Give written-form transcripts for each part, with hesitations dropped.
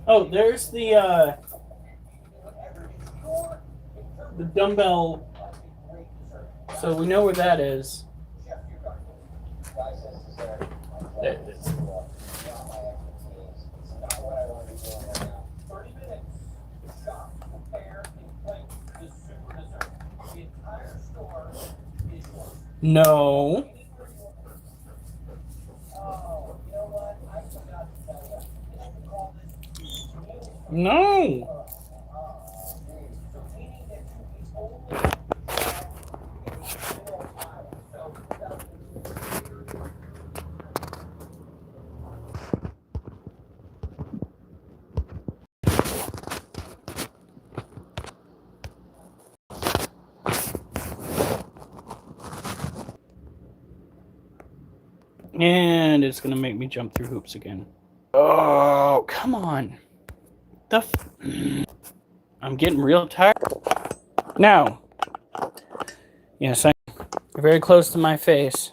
Oh, there's the dumbbell. So we know where that is. There it is. No. No. And it's going to make me jump through hoops again. Oh, come on. I'm getting real tired. Now, yes, I'm very close to my face.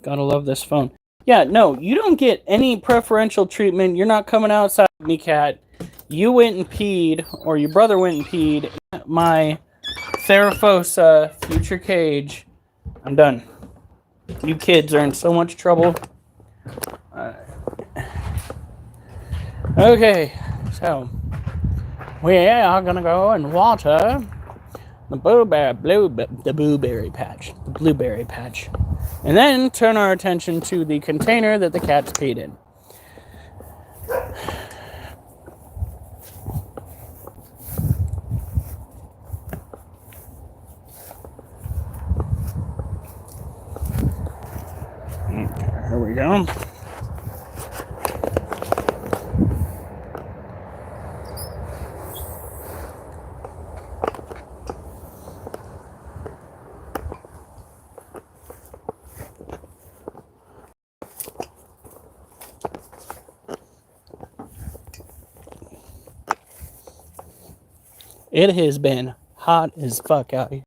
Gotta love this phone. Yeah, no, you don't get any preferential treatment. You're not coming outside with me, cat. You went and peed, or your brother went and peed in my Therafosa future cage. I'm done. You kids are in so much trouble. Okay, so we are gonna go and water the blueberry patch, and then turn our attention to the container that the cat's peed in. Okay, here we go. It has been hot as fuck out here.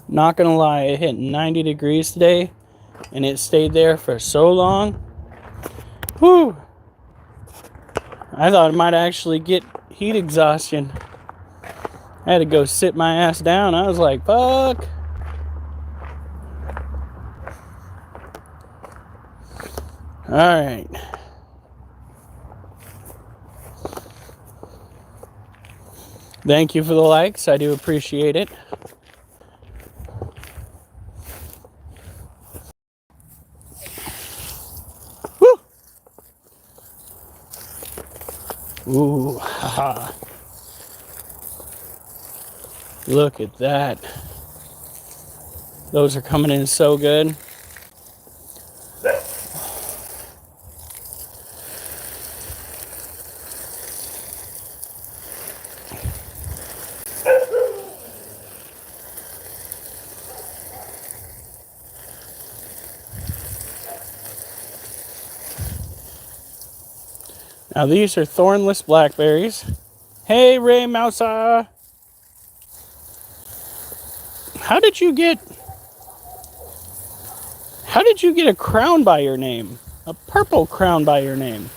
Not gonna lie, it hit 90 degrees today, and it stayed there for so long. Whew! I thought I might actually get heat exhaustion. I had to go sit my ass down. I was like, fuck. Alright. Thank you for the likes. I do appreciate it. Woo! Ooh, haha. Look at that. Those are coming in so good. Now these are thornless blackberries. Hey, Ray Mousa! How did you get a crown by your name? A purple crown by your name?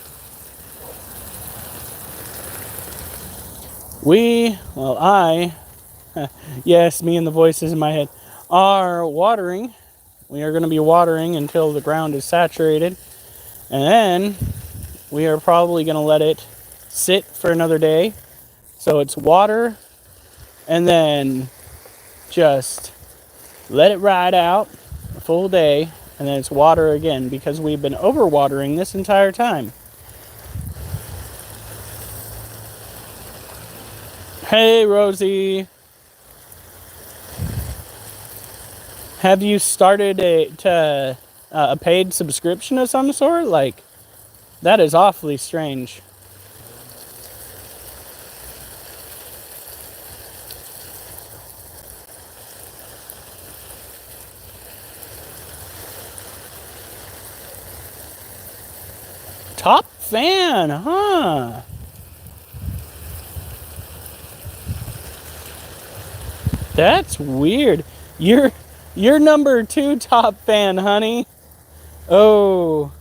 Yes, me and the voices in my head, are watering. We are going to be watering until the ground is saturated. And then we are probably going to let it sit for another day. So it's water and then just let it ride out a full day. And then it's water again because we've been overwatering this entire time. Hey, Rosie. Have you started a paid subscription of some sort? Like, that is awfully strange. Top fan, huh? That's weird. You're number 2 top fan, honey. Oh,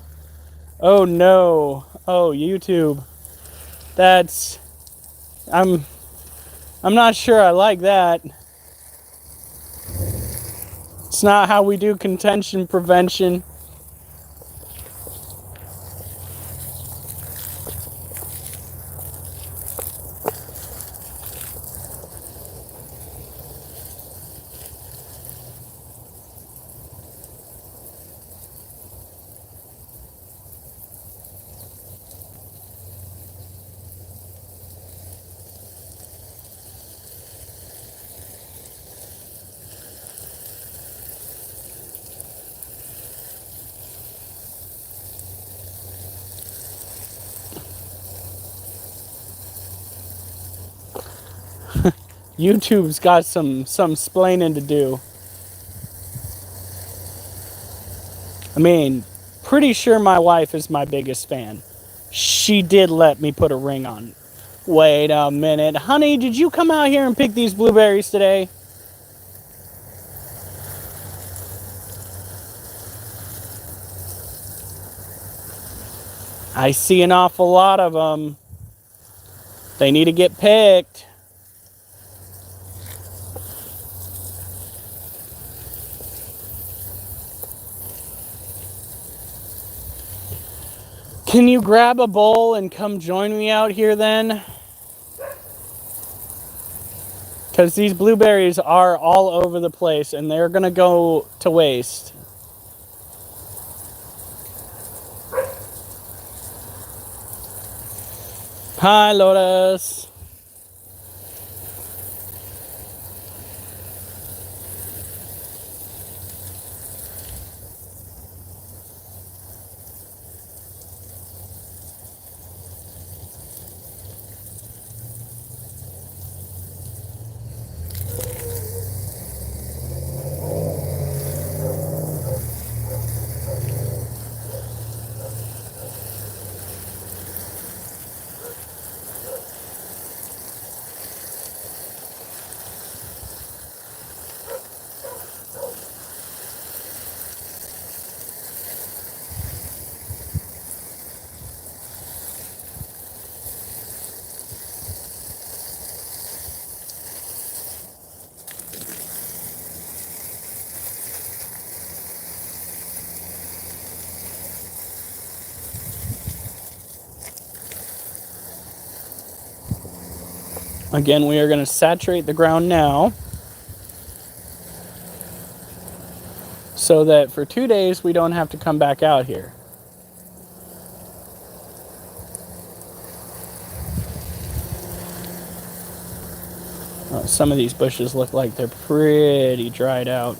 Oh no. Oh, YouTube. That's... I'm not sure I like that. It's not how we do contention prevention. YouTube's got some splaining to do. I mean, pretty sure my wife is my biggest fan. She did let me put a ring on. Wait a minute. Honey, did you come out here and pick these blueberries today? I see an awful lot of them. They need to get picked. Can you grab a bowl and come join me out here then? Because these blueberries are all over the place and they're going to go to waste. Hi, Lotus. Again, we are going to saturate the ground now so that for 2 days we don't have to come back out here. Some of these bushes look like they're pretty dried out.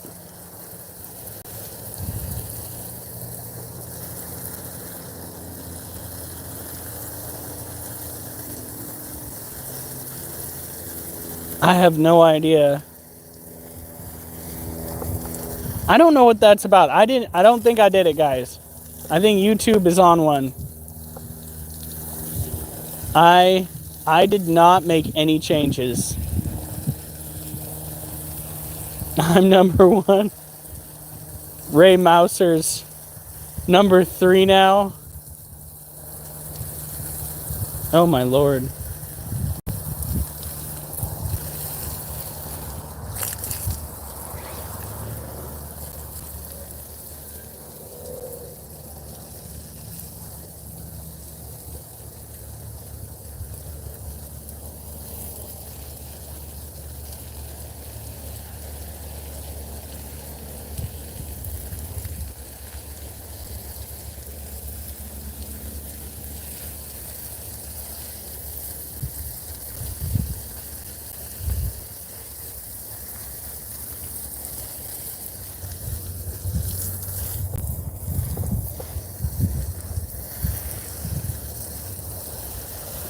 I have no idea. I don't know what that's about. I don't think I did it, guys. I think YouTube is on one. I did not make any changes. I'm number 1. Ray Mouser's number 3 now. Oh my lord.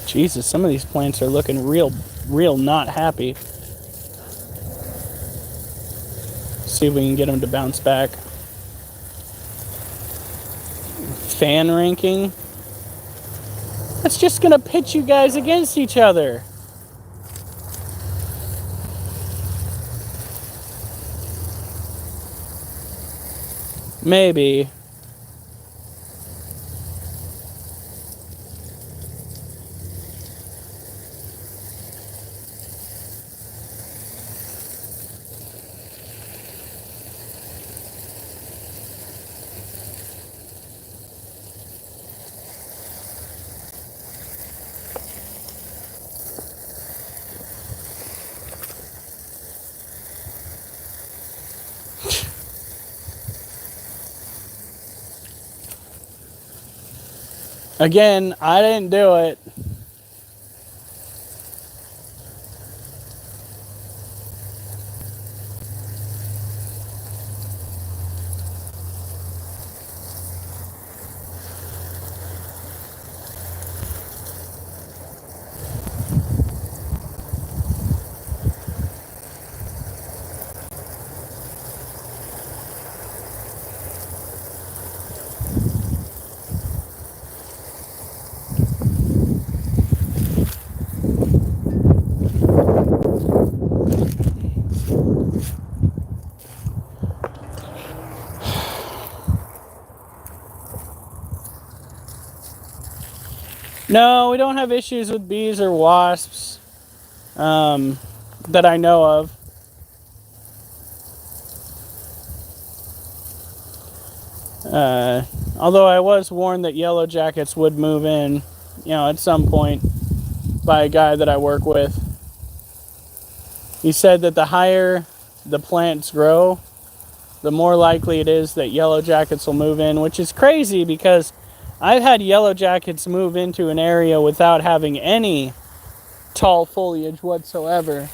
Jesus, some of these plants are looking real not happy. See if we can get them to bounce back. Fan ranking. That's just gonna pit you guys against each other. Maybe. Again, I didn't do it. No, we don't have issues with bees or wasps that I know of. Although I was warned that yellow jackets would move in, at some point by a guy that I work with. He said that the higher the plants grow, the more likely it is that yellow jackets will move in, which is crazy because I've had yellow jackets move into an area without having any tall foliage whatsoever.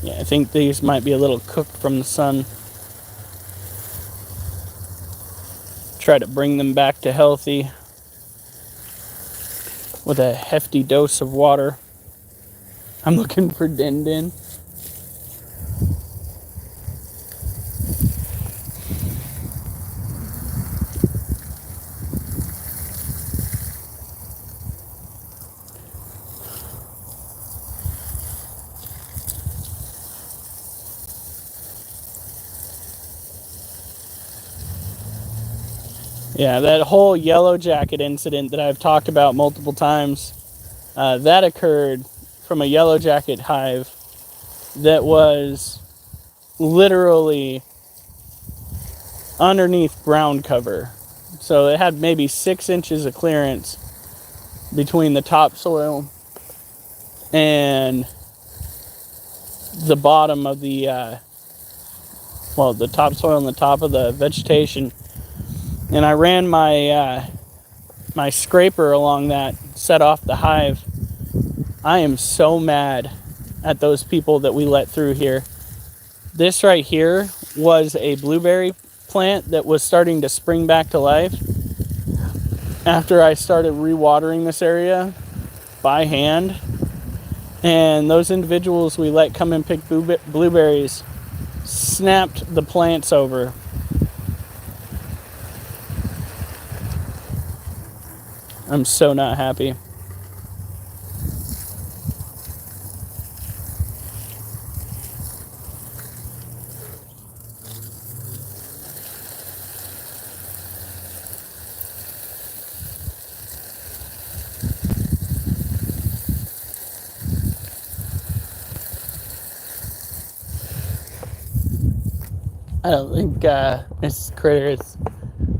Yeah, I think these might be a little cooked from the sun. Try to bring them back to healthy with a hefty dose of water. I'm looking for Din Din. Yeah, that whole yellow jacket incident that I've talked about multiple times, that occurred from a yellow jacket hive that was literally underneath ground cover. So it had maybe 6 inches of clearance between the topsoil and the bottom of the, the topsoil and the top of the vegetation. And I ran my my scraper along that, set off the hive. I am so mad at those people that we let through here. This right here was a blueberry plant that was starting to spring back to life after I started rewatering this area by hand. And those individuals we let come and pick blueberries snapped the plants over. I'm so not happy. I don't think Miss Critters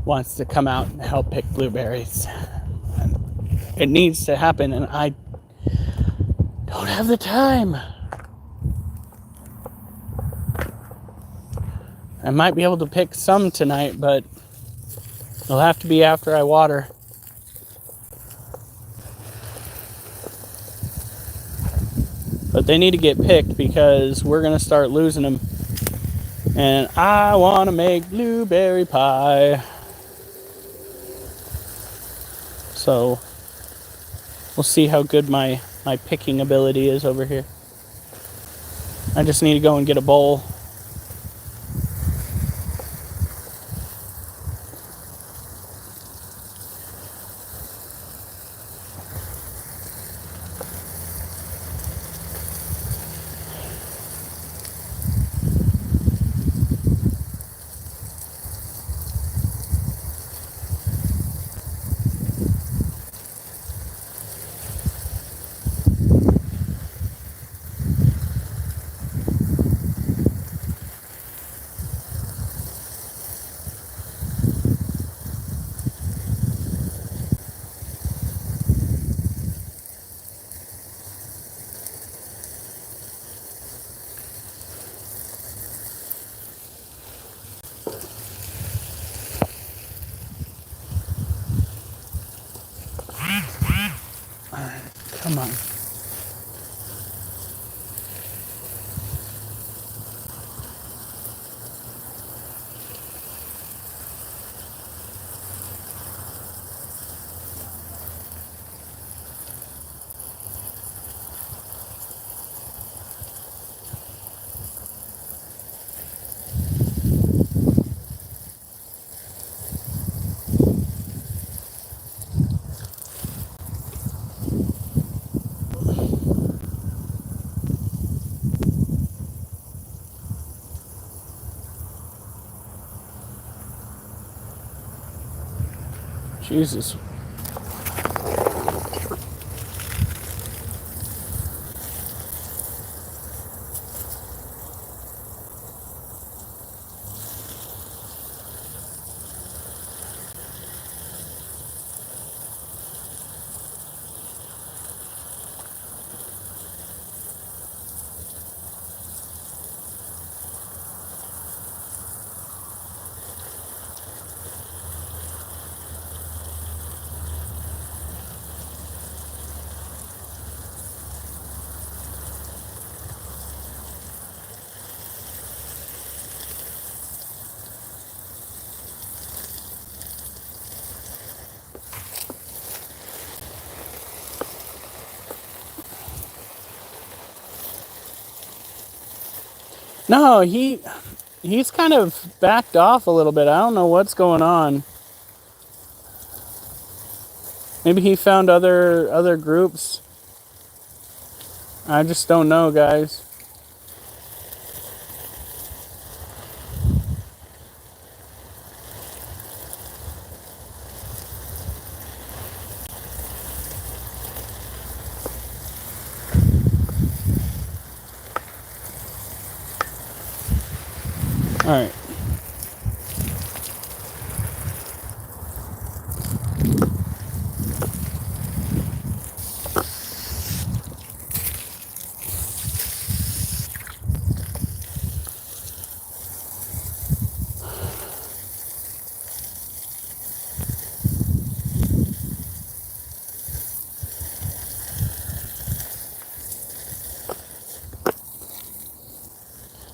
wants to come out and help pick blueberries. It needs to happen, and I don't have the time. I might be able to pick some tonight, but it'll have to be after I water. But they need to get picked because we're going to start losing them. And I want to make blueberry pie. So we'll see how good my picking ability is over here. I just need to go and get a bowl. Come on. Jesus. No, he's kind of backed off a little bit. I don't know what's going on. Maybe he found other groups. I just don't know, guys. All right.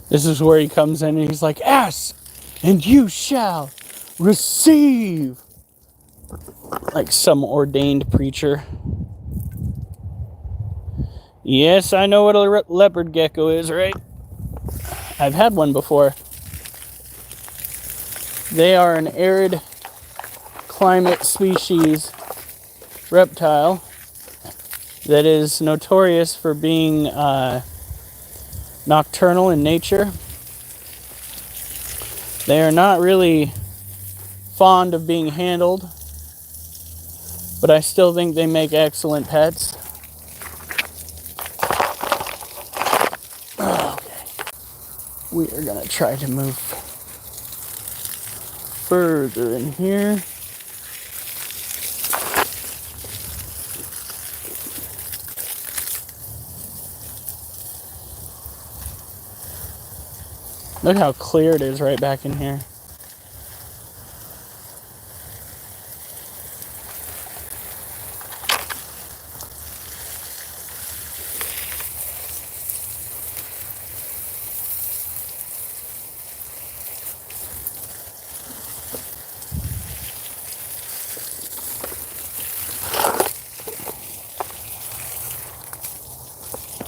This is where he comes in and he's like, ask and you shall receive. Like some ordained preacher. Yes, I know what a leopard gecko is, right? I've had one before. They are an arid climate species reptile that is notorious for being nocturnal in nature. They are not really fond of being handled, but I still think they make excellent pets. Okay. We are gonna try to move further in here. Look how clear it is right back in here.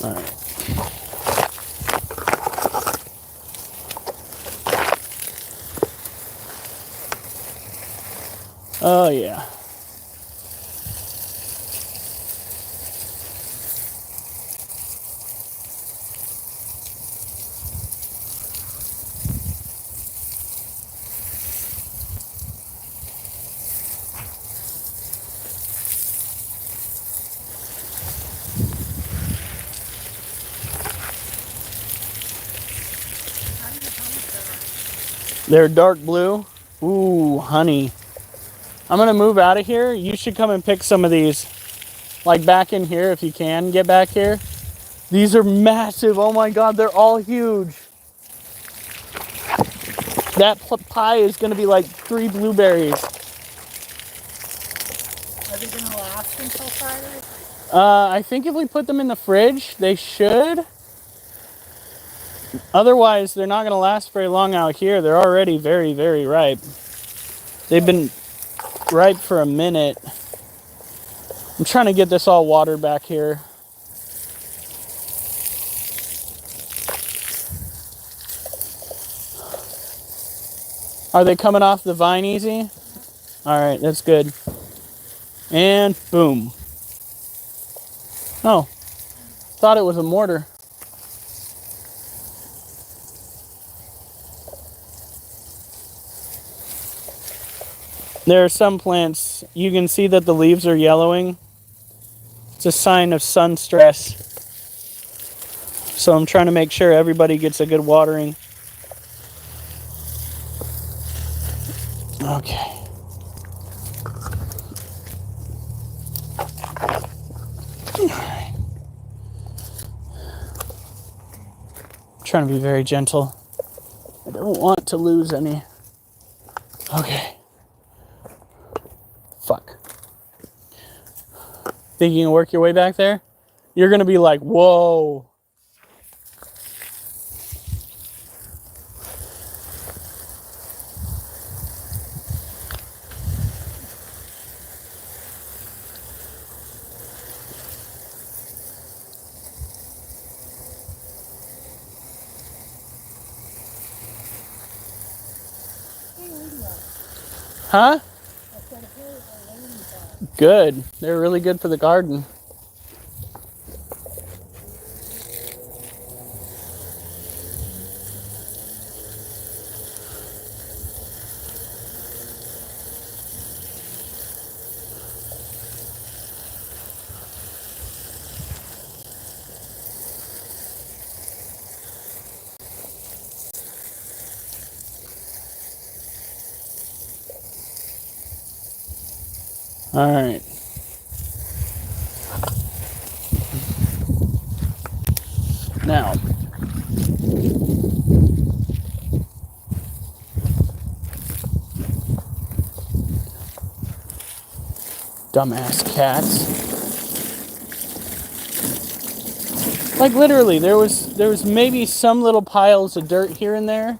All right. Oh yeah. They're dark blue. Ooh, honey. I'm gonna move out of here. You should come and pick some of these. Like back in here if you can get back here. These are massive. Oh my God, they're all huge. That pie is gonna be like 3 blueberries. Are they gonna last until Friday? I think if we put them in the fridge, they should. Otherwise, they're not going to last very long out here. They're already very, very ripe. They've been ripe for a minute. I'm trying to get this all watered back here. Are they coming off the vine easy? All right, that's good. And boom. Oh, thought it was a mortar. There are some plants, you can see that the leaves are yellowing. It's a sign of sun stress. So I'm trying to make sure everybody gets a good watering. Okay. All right. I'm trying to be very gentle. I don't want to lose any. Okay. Fuck. Think you can work your way back there? You're gonna be like, whoa. Huh? Good. They're really good for the garden. All right. Now, dumbass cats. Like literally, there was maybe some little piles of dirt here and there.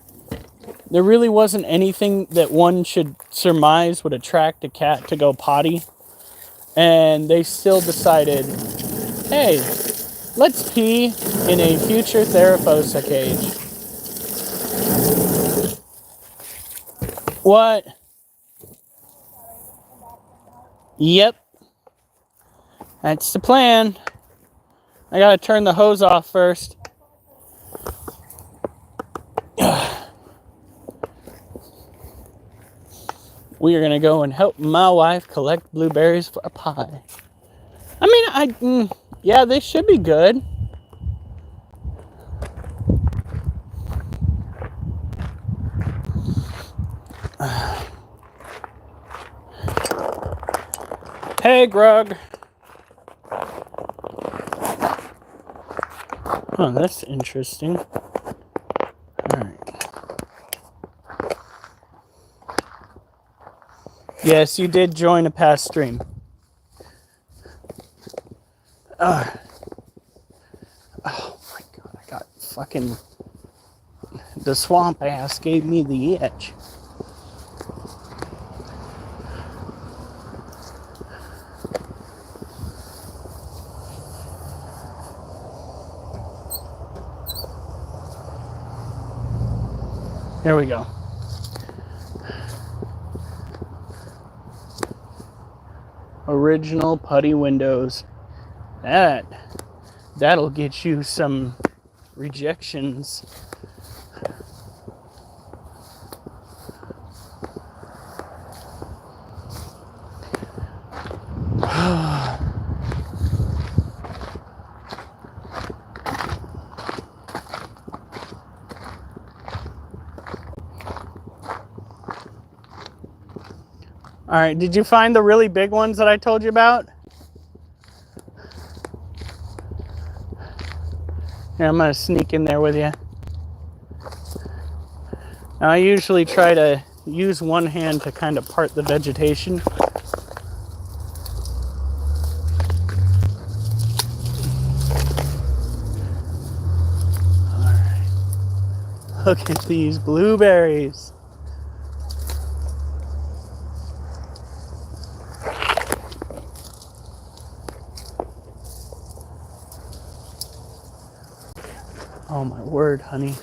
There really wasn't anything that one should surmise would attract a cat to go potty. And they still decided, hey, let's pee in a future Theraposa cage. What? Yep. That's the plan. I gotta turn the hose off first. We are gonna go and help my wife collect blueberries for a pie. I mean, yeah, they should be good. Hey, Grug. Oh, that's interesting. Alright. Yes, you did join a past stream. Oh my god, I got fucking... The swamp ass gave me the itch. There we go. Original putty windows. That'll get you some rejections. All right, did you find the really big ones that I told you about? Here, I'm gonna sneak in there with you. Now, I usually try to use one hand to kind of part the vegetation. Look at these blueberries. Oh my word, honey.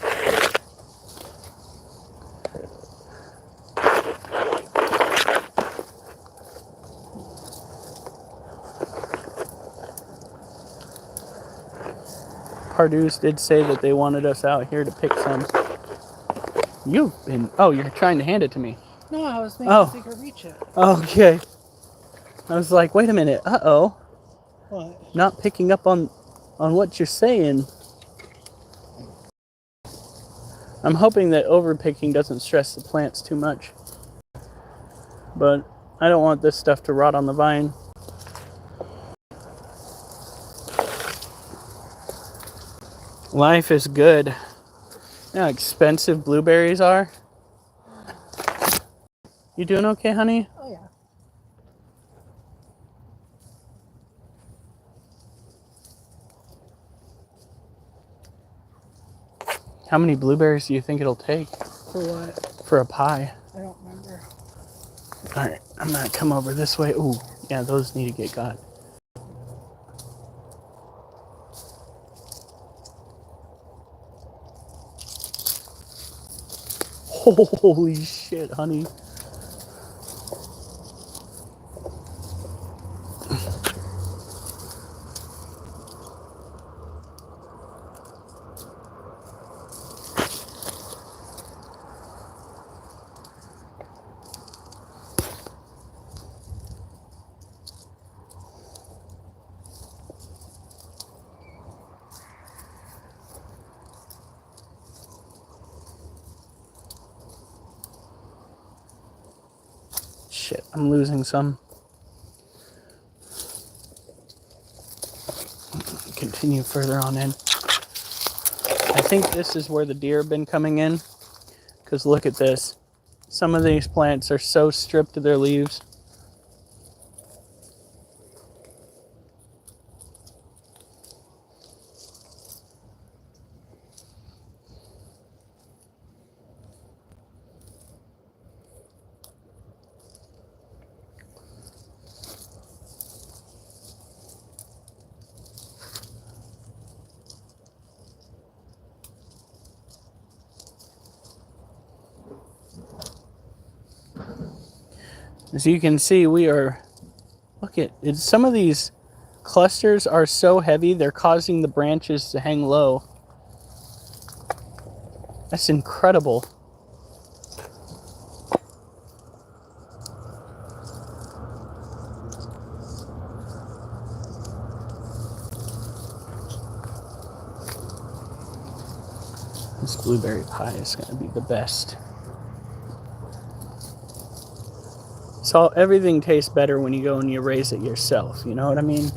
Pardues did say that they wanted us out here to pick some. You've been... Oh, you're trying to hand it to me. No, I was making so you could reach it. Okay. I was like, wait a minute. Uh-oh. What? Not picking up on what you're saying. I'm hoping that overpicking doesn't stress the plants too much. But I don't want this stuff to rot on the vine. Life is good. You know how expensive blueberries are? You doing okay, honey? Oh, yeah. How many blueberries do you think it'll take? For what? For a pie. I don't remember. Alright, I'm gonna come over this way. Ooh, yeah, those need to get got. Holy shit, honey. Shit, I'm losing some. Continue further on in. I think this is where the deer have been coming in. Because look at this. Some of these plants are so stripped of their leaves. As you can see, we are... Look at it. Some of these clusters are so heavy, they're causing the branches to hang low. That's incredible. This blueberry pie is going to be the best. So everything tastes better when you go and you raise it yourself, you know what I mean?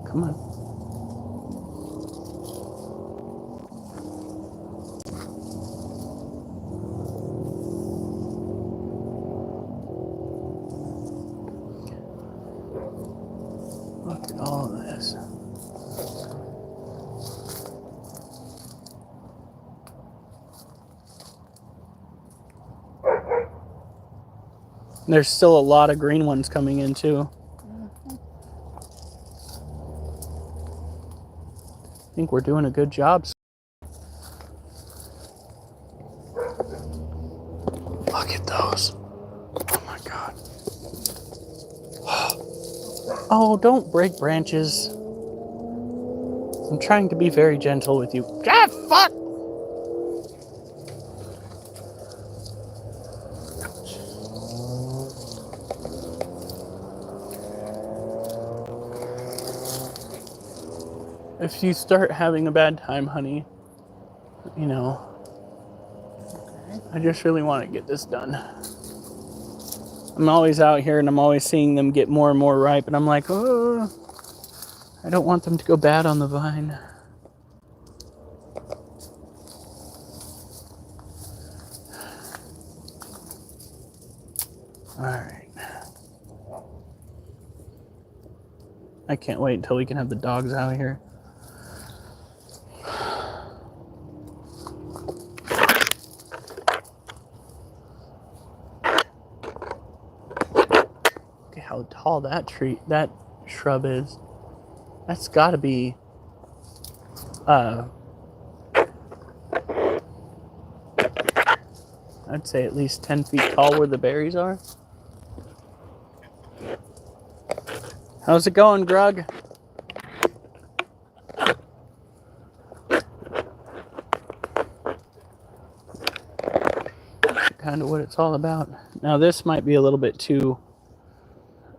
Come on. Look at all of this. There's still a lot of green ones coming in too. I think we're doing a good job. Look at those. Oh my God. Oh, don't break branches. I'm trying to be very gentle with you. Ah, fuck! If you start having a bad time, honey, you know, I just really want to get this done. I'm always out here and I'm always seeing them get more and more ripe, and I'm like, oh, I don't want them to go bad on the vine. All right. I can't wait until we can have the dogs out here. Look at how tall that shrub is. That's got to be I'd say at least 10 feet tall where the berries are. How's it going, Grug? Kind of what it's all about. Now this might be a little bit too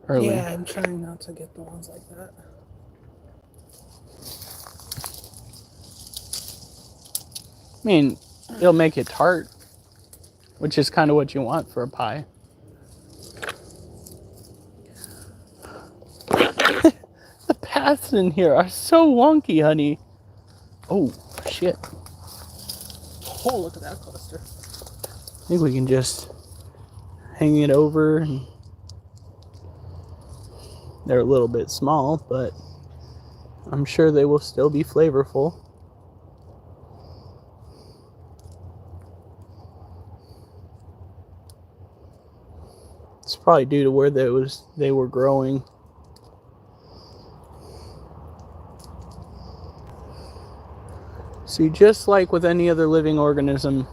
early. Yeah, I'm trying not to get the ones like that. I mean, it'll make it tart, which is kind of what you want for a pie. The paths in here are so wonky, honey. Oh, shit. Oh, look at that cluster. I think we can just hang it over. And they're a little bit small, but I'm sure they will still be flavorful. It's probably due to where they were growing. See, just like with any other living organism,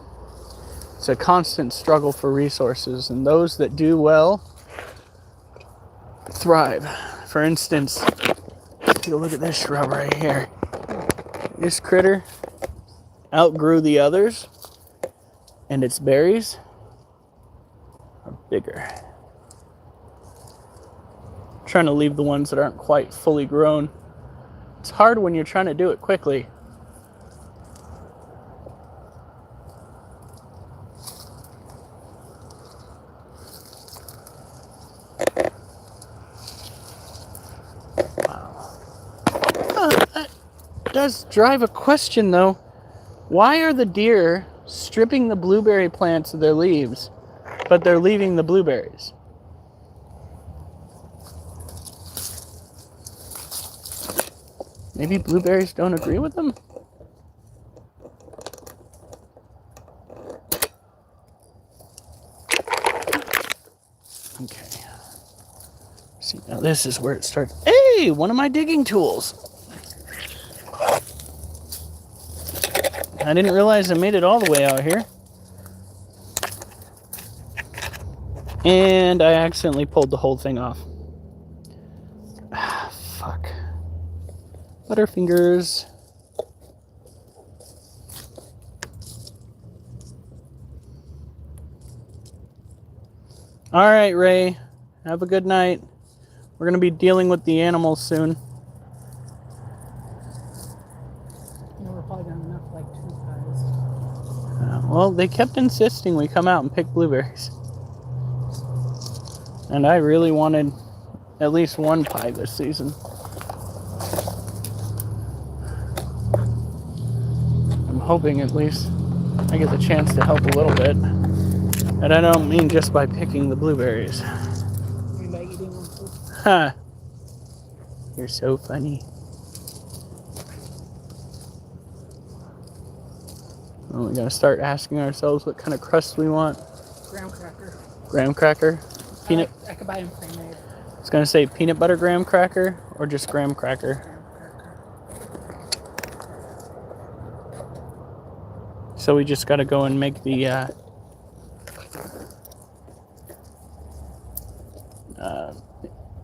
it's a constant struggle for resources, and those that do well thrive. For instance, take a look at this shrub right here. This critter outgrew the others, and its berries are bigger. I'm trying to leave the ones that aren't quite fully grown. It's hard when you're trying to do it quickly. Does drive a question though. Why are the deer stripping the blueberry plants of their leaves, but they're leaving the blueberries? Maybe blueberries don't agree with them? Okay. See, now this is where it starts. Hey, one of my digging tools. I didn't realize I made it all the way out here. And I accidentally pulled the whole thing off. Ah, fuck. Butterfingers. All right, Ray. Have a good night. We're going to be dealing with the animals soon. We're probably got enough like 2 pies. Well, they kept insisting we come out and pick blueberries. And I really wanted at least one pie this season. I'm hoping at least I get the chance to help a little bit. And I don't mean just by picking the blueberries. You by eating them too? Ha! You're so funny. Well, we gotta start asking ourselves what kind of crust we want. Graham cracker. Graham cracker? Peanut? I could buy them pre-made. I was gonna say peanut butter graham cracker or just graham cracker. Graham cracker. So we just gotta go and make the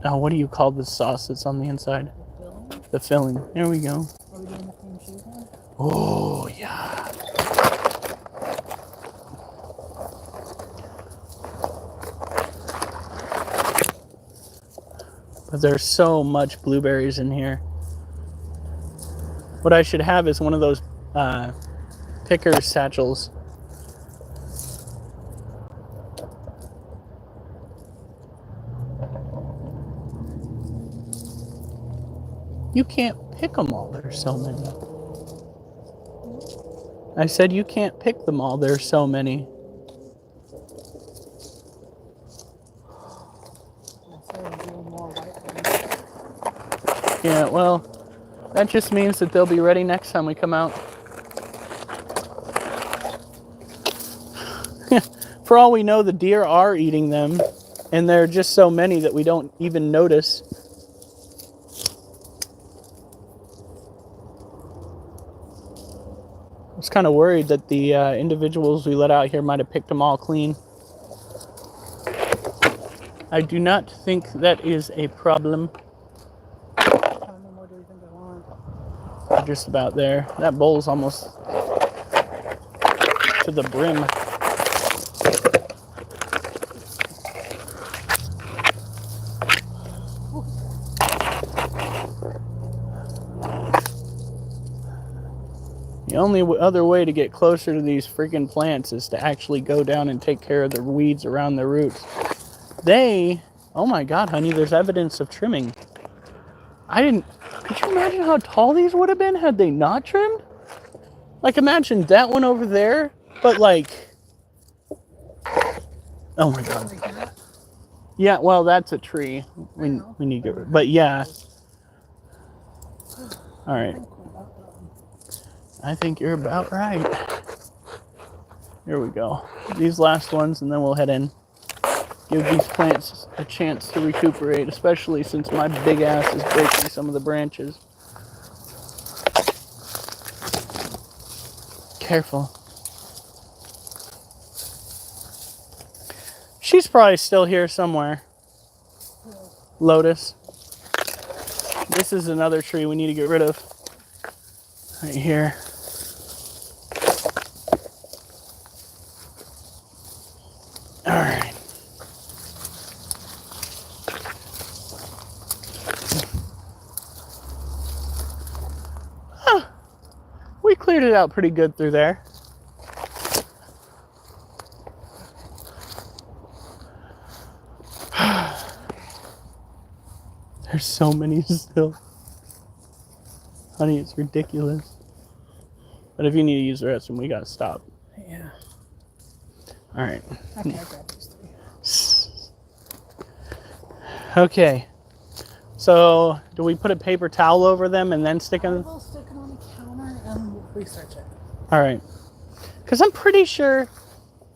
what do you call the sauce that's on the inside? Filling? The filling. There we go. Are we doing the cream cheese one? Oh yeah. But there's so much blueberries in here. What I should have is one of those picker satchels. You can't pick them all. There's so many. I said you can't pick them all. There's so many. Yeah, well, that just means that they'll be ready next time we come out. For all we know, the deer are eating them, and there are just so many that we don't even notice. I was kind of worried that the individuals we let out here might have picked them all clean. I do not think that is a problem. How many more do you think I want? Just about there. That bowl's almost to the brim. The only other way to get closer to these freaking plants is to actually go down and take care of the weeds around the roots. Oh my God, honey, there's evidence of trimming. Could you imagine how tall these would have been had they not trimmed? Like, imagine that one over there, but like, oh my God. Yeah, well, that's a tree. We need to get, but yeah. All right. I think you're about right. Here we go. These last ones, and then we'll head in. Give these plants a chance to recuperate, especially since my big ass is breaking some of the branches. Careful. She's probably still here somewhere. Lotus. This is another tree we need to get rid of. Right here. All right. Huh. We cleared it out pretty good through there. There's so many still. Honey, it's ridiculous. But if you need to use the restroom, we gotta stop. Yeah. All right. Okay, I grabbed these 3. Okay. So, do we put a paper towel over them and then stick them? We'll stick it on the counter and we'll research it. All right. Because I'm pretty sure,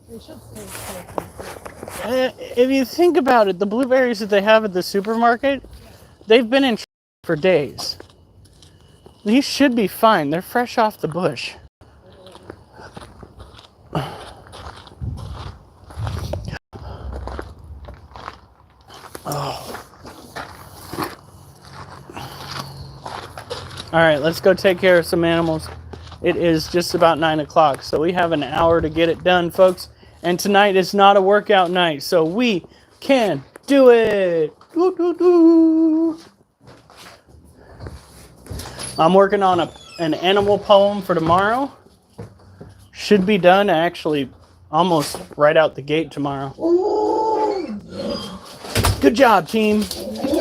They should stay if you think about it, the blueberries that they have at the supermarket, they've been in for days. These should be fine. They're fresh off the bush. Oh. All right, let's go take care of some animals. It is just about 9 o'clock, so we have an hour to get it done, folks. And tonight is not a workout night, so we can do it. Doo, doo, doo. I'm working on an animal poem for tomorrow. Should be done actually almost right out the gate tomorrow. Good job, team.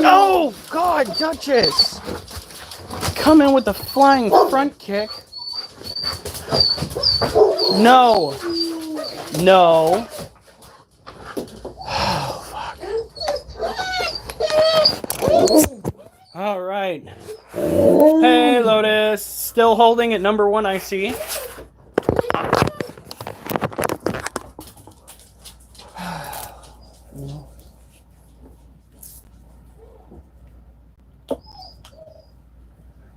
Oh, God, Duchess. Come in with the flying front kick. No. No. Oh, fuck. All right. Hey, Lotus. Still holding at number 1, I see.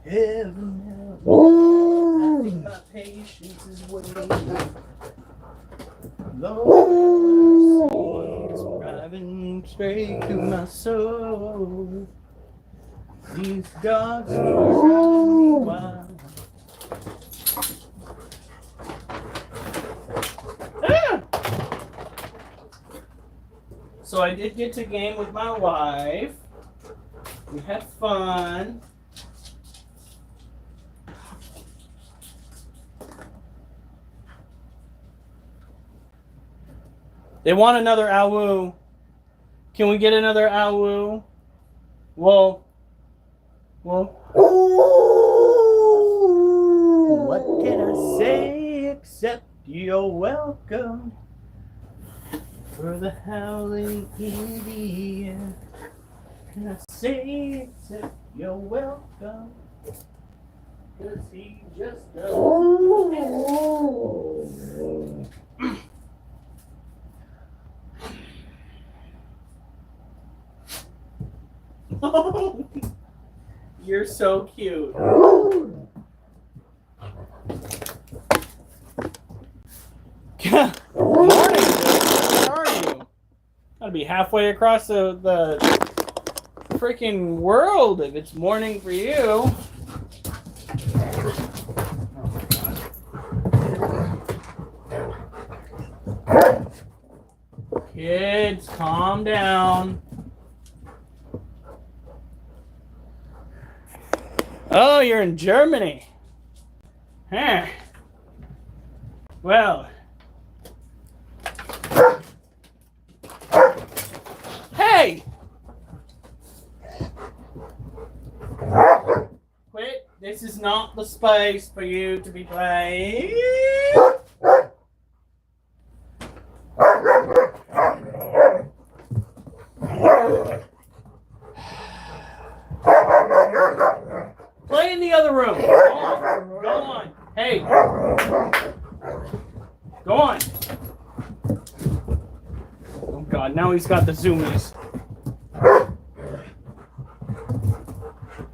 Heaven knows, I think my patience is waning. Lord, it's driving straight to my soul. These dogs are driving me wild. Ah! So I did get to game with my wife. We had fun. They want another owl. Can we get another owl? Well, what can I say except you're welcome for the howling Indian? Can I say except You're welcome. Cause he just does. You're so cute. Morning, dude. Where are you? Gotta be halfway across the freaking world if it's morning for you. Kids, calm down. Oh, you're in Germany. Huh. Well. Hey! Quit. This is not the space for you to be playing. Play in the other room. Go on. Go on. Hey. Go on. Oh God, now he's got the zoomies.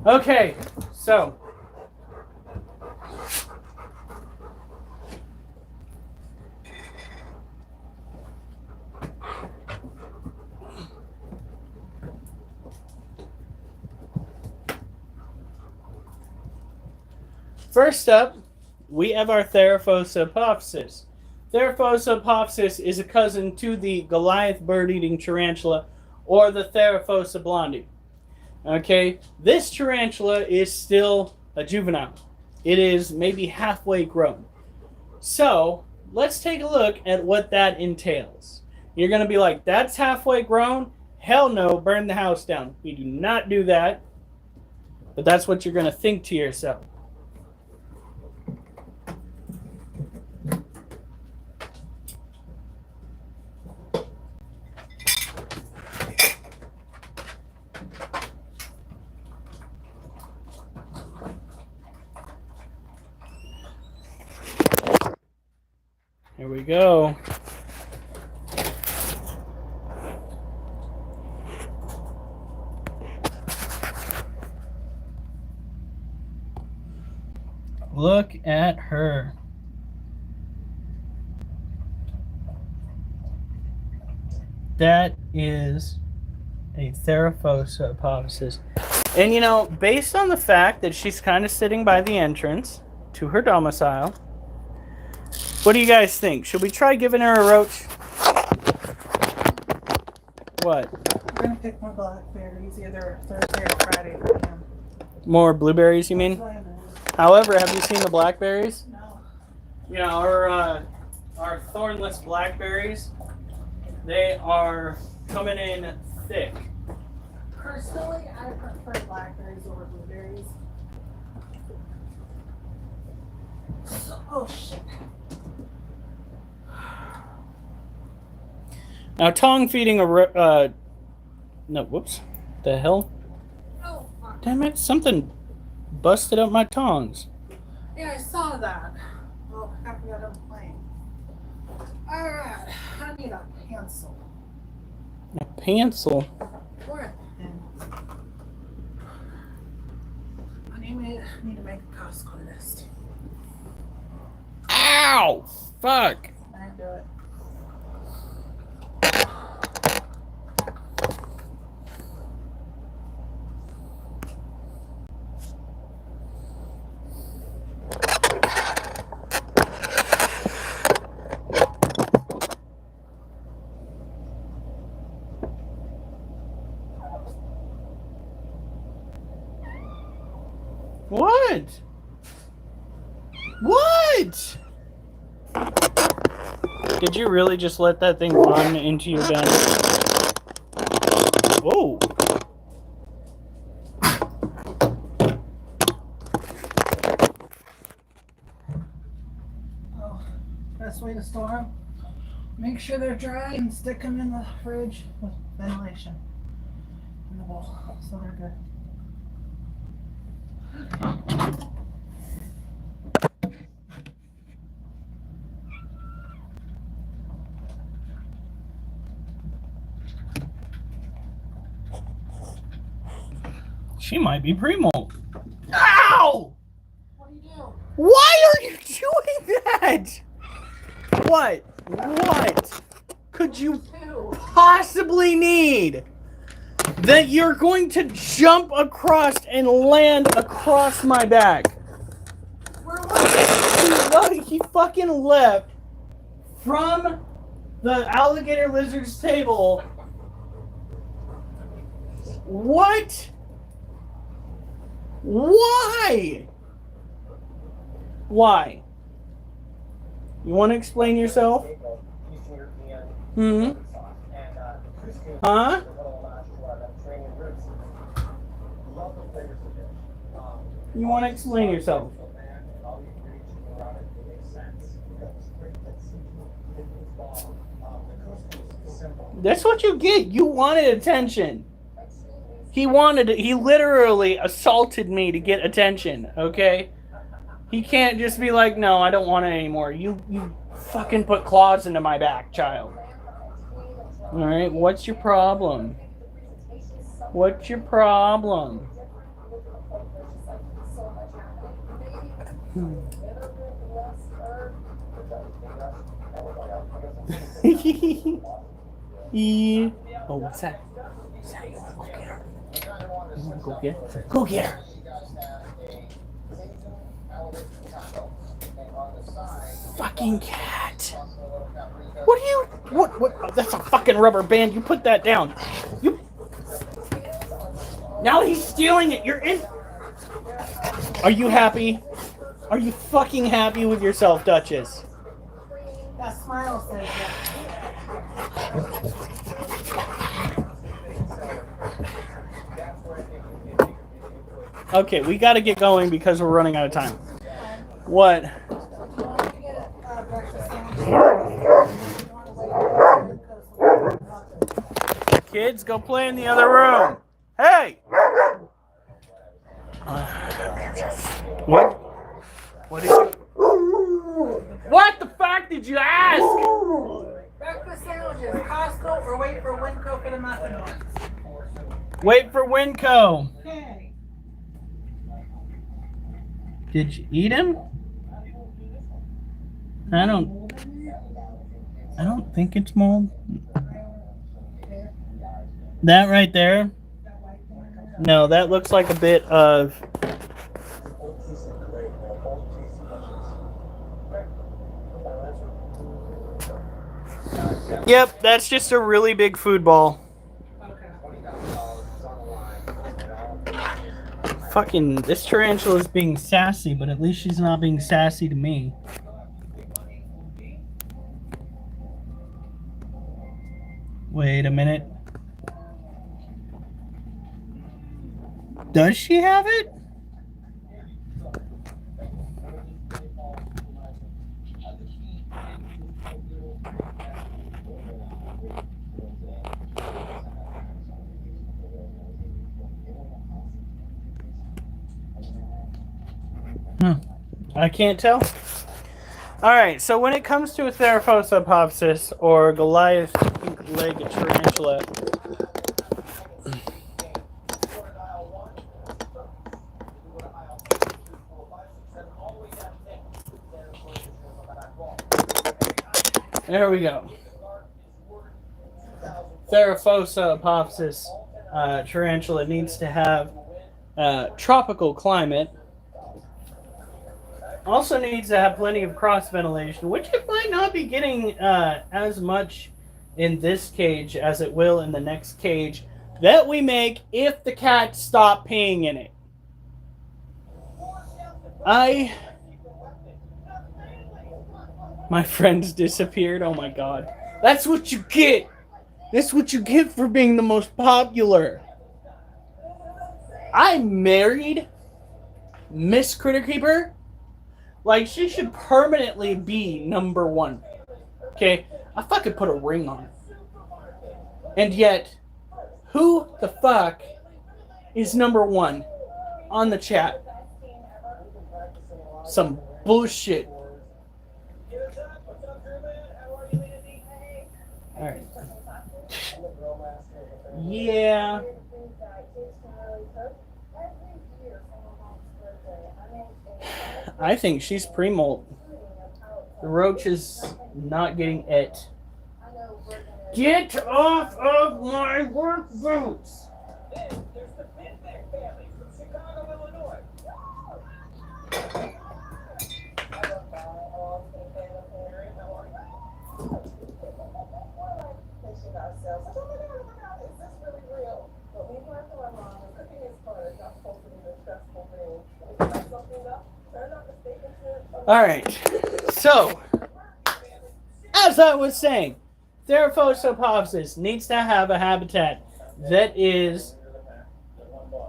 Okay, so. First up, we have our Theraphosa. Theraphosa is a cousin to the Goliath bird-eating tarantula or the Theraphosa blondie. Okay, this tarantula is still a juvenile. It is maybe halfway grown. So, let's take a look at what that entails. You're going to be like, that's halfway grown? Hell no, burn the house down. We do not do that. But that's what you're going to think to yourself. Here we go. Look at her. That is a Theraphosa. And you know, based on the fact that she's kind of sitting by the entrance to her domicile, what do you guys think? Should we try giving her a roach? What? We're gonna pick more blackberries either Thursday or Friday for him. More blueberries, you mean? However, have you seen the blackberries? No. Yeah, our thornless blackberries, they are coming in thick. Personally, I prefer blackberries over blueberries. Oh shit. Now, tongue feeding no, whoops. The hell? Oh, fuck. Damn it, something busted up my tongs. Yeah, I saw that. Oh, after that I'm playing. Alright, I need a pencil. A pencil? Or a pen. I need to make a Costco list. Ow! Fuck! I do it. What? What? Did you really just let that thing run into your gun? Whoa. Oh, best way to store them. Make sure they're dry and stick them in the fridge with ventilation in the bowl, so they're good. She might be pre-molt. Ow! What are you doing? Why are you doing that? What could you possibly need that you're going to jump across and land across my back? He fucking left from the alligator lizard's table. What? Why? Why? You want to explain yourself? Hmm? Huh? You want to explain yourself? That's what you get. You wanted attention. He literally assaulted me to get attention, okay? He can't just be like, no, I don't want it anymore. You fucking put claws into my back, child. Alright, what's your problem? What's your problem? Oh, what's that? What's that? You wanna go get her? Go get her! Fucking cat! What are you? What? Oh, that's a fucking rubber band. You put that down. You. Now he's stealing it. You're in. Are you happy? Are you fucking happy with yourself, Duchess? That smile says that. Okay, we gotta get going because we're running out of time. What? Kids, go play in the other room. Hey! What? What did you... What the fuck did you ask? Breakfast sandwiches, Costco, or wait for Winco for the muffin ones? Wait for Winco. Okay. Did you eat him? I don't think it's mold. That right there? No, that looks like a bit of... Yep, that's just a really big food ball. Fucking, this tarantula is being sassy, but at least she's not being sassy to me. Wait a minute. Does she have it? I can't tell. Alright, so when it comes to a Theraphosa or Goliath pink-legged tarantula, there we go. Theraphosa tarantula needs to have tropical climate. Also needs to have plenty of cross ventilation, which it might not be getting as much in this cage as it will in the next cage that we make if the cats stop peeing in it. My friends disappeared. Oh my god. That's what you get. That's what you get for being the most popular. I married Miss Critter Keeper. Like, she should permanently be number one. Okay? I fucking put a ring on her. And yet, who the fuck is number one on the chat? Some bullshit. Alright. Yeah. I think she's pre-molt. The roach is not getting it. Get off of my work boots! Alright, so, as I was saying, Theraphosophopsis needs to have a habitat that is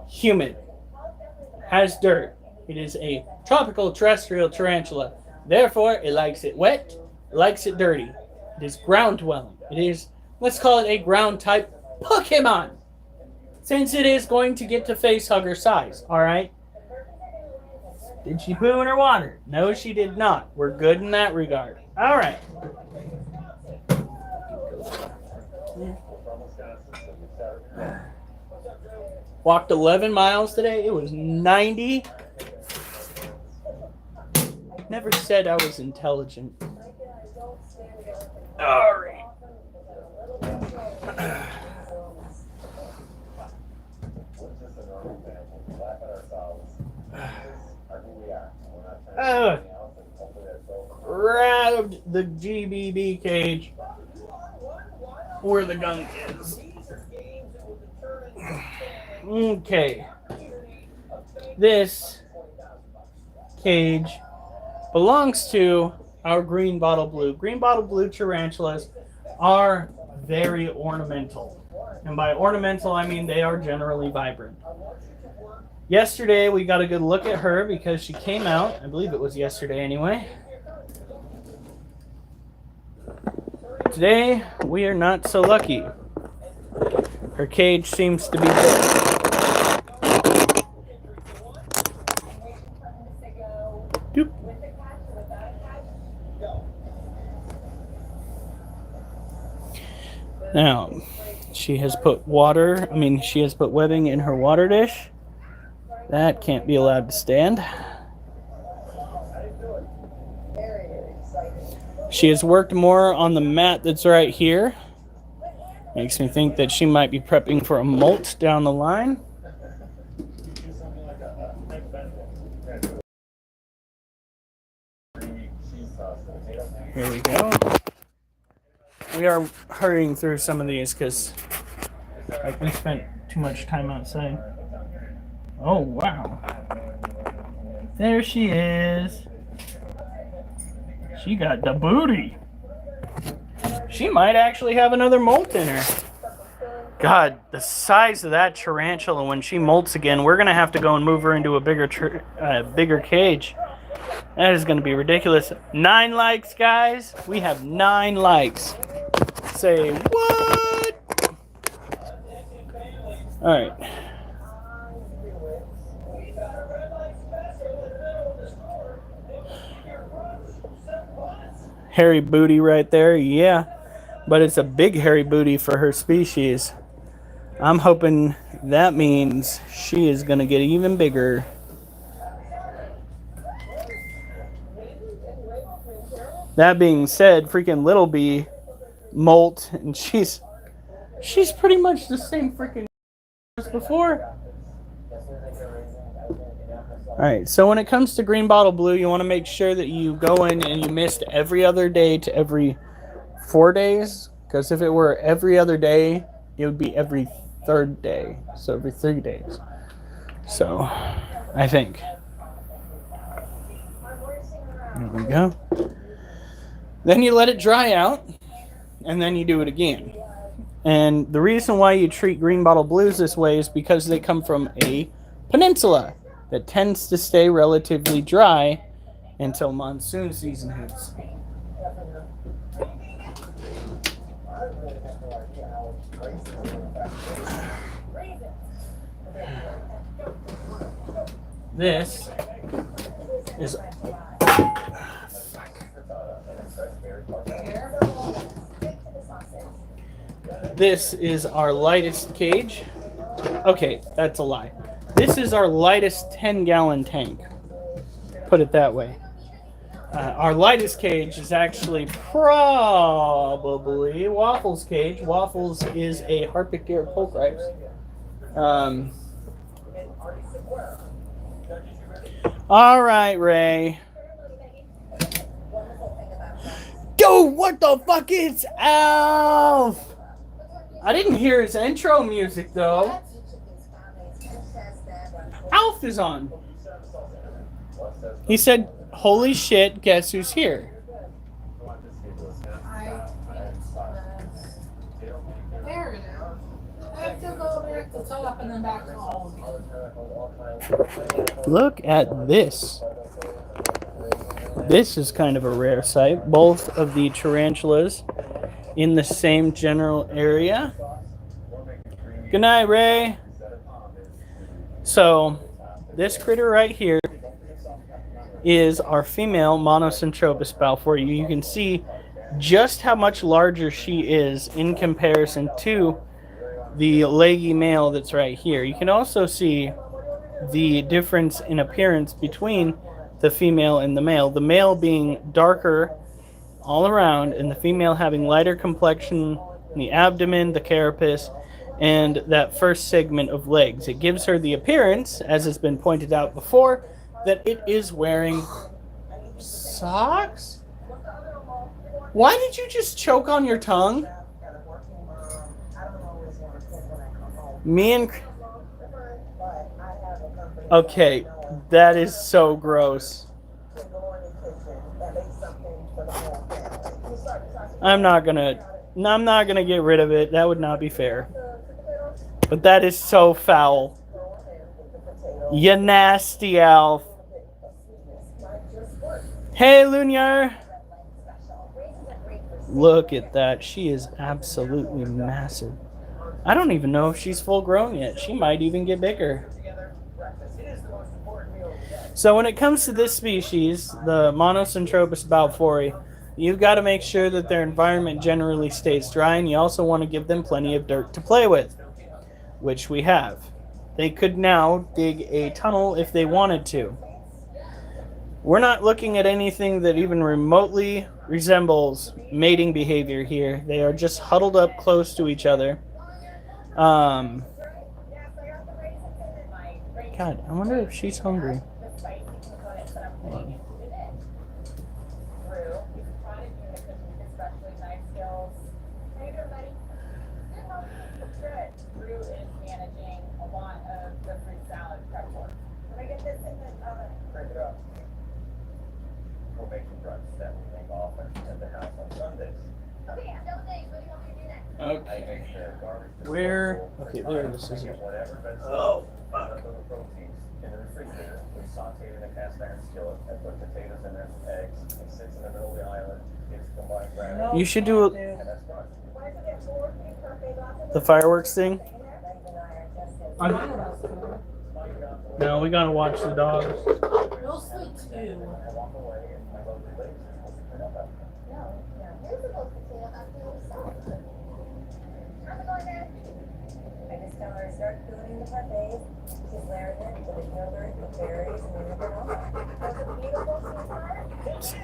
humid, has dirt. It is a tropical terrestrial tarantula. Therefore, it likes it wet, it likes it dirty. It is ground dwelling. It is, let's call it a ground type Pokemon. Since it is going to get to face hugger size, alright? Did she poo in her water? No, she did not. We're good in that regard. Alright. Walked 11 miles today. It was 90. Never said I was intelligent. Alright. Grabbed the GBB cage where the gunk is. Okay. This cage belongs to our green bottle blue. Green bottle blue tarantulas are very ornamental. And by ornamental, I mean they are generally vibrant. Yesterday, we got a good look at her because she came out. I believe it was yesterday anyway. Today, we are not so lucky. Her cage seems to be big. Doop. Now, she has put webbing in her water dish. That can't be allowed to stand. She has worked more on the mat that's right here. Makes me think that she might be prepping for a molt down the line. Here we go. We are hurrying through some of these because we spent too much time outside. Oh, wow. There she is. She got the booty. She might actually have another molt in her. God, the size of that tarantula when she molts again, we're going to have to go and move her into a bigger cage. That is going to be ridiculous. 9 likes, guys. We have 9 likes. Say what? All right. Hairy booty right there, yeah. But it's a big hairy booty for her species. I'm hoping that means she is going to get even bigger. That being said, freaking Little Bee molt, and she's pretty much the same freaking as before. Alright, so when it comes to green bottle blue, you want to make sure that you go in and you mist every other day to every 4 days. Because if it were every other day, it would be every 3rd day. So every 3 days. So, I think. There we go. Then you let it dry out, and then you do it again. And the reason why you treat green bottle blues this way is because they come from a peninsula that tends to stay relatively dry until monsoon season hits. This is this is our lightest cage. Okay, that's a lie. This is our lightest 10-gallon tank. Put it that way. Our lightest cage is actually probably Waffles' cage. Waffles is a Harpic deer pulcrips. All right, Ray. Dude, what the fuck is Alf? I didn't hear his intro music though. Alf is on. He said, "Holy shit, guess who's here?" There it is. I have to go back to the top and then back to all of you. Look at this. This is kind of a rare sight. Both of the tarantulas in the same general area. Good night, Ray. So, this critter right here is our female Monocentropus balfouri. You can see just how much larger she is in comparison to the leggy male that's right here. You can also see the difference in appearance between the female and the male. The male being darker all around and the female having lighter complexion in the abdomen, the carapace, and that first segment of legs. It gives her the appearance, as has been pointed out before, that it is wearing socks? Why did you just choke on your tongue? Me and... Okay, that is so gross. I'm not gonna get rid of it. That would not be fair. But that is so foul. You nasty Alf. Hey, Lunyar. Look at that. She is absolutely massive. I don't even know if she's full grown yet. She might even get bigger. So when it comes to this species, the Monocentropus balfouri, you've got to make sure that their environment generally stays dry, and you also want to give them plenty of dirt to play with, which we have. They could now dig a tunnel if they wanted to. We're not looking at anything that even remotely resembles mating behavior here. They are just huddled up close to each other. God, I wonder if she's hungry. Hey. Okay. Where? Okay, there this is. Oh, fuck. You should do the fireworks thing. No, we gotta watch the dogs. Mostly two.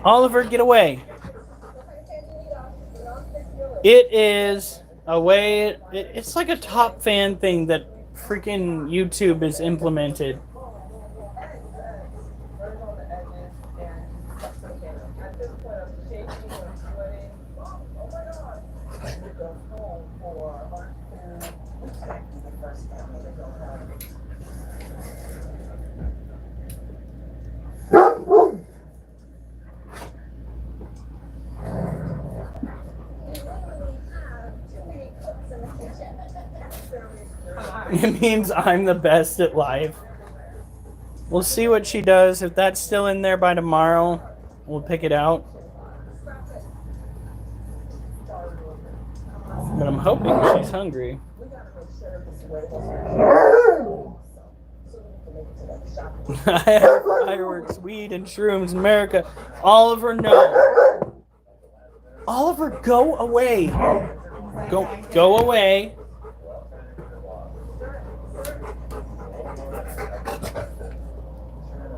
Oliver, get away. It is a way, it's like a top fan thing that freaking YouTube has implemented. It means I'm the best at life. We'll see what she does. If that's still in there by tomorrow, we'll pick it out. But I'm hoping she's hungry. I have fireworks, weed, and shrooms in America. Oliver, no. Oliver, go away. Go away.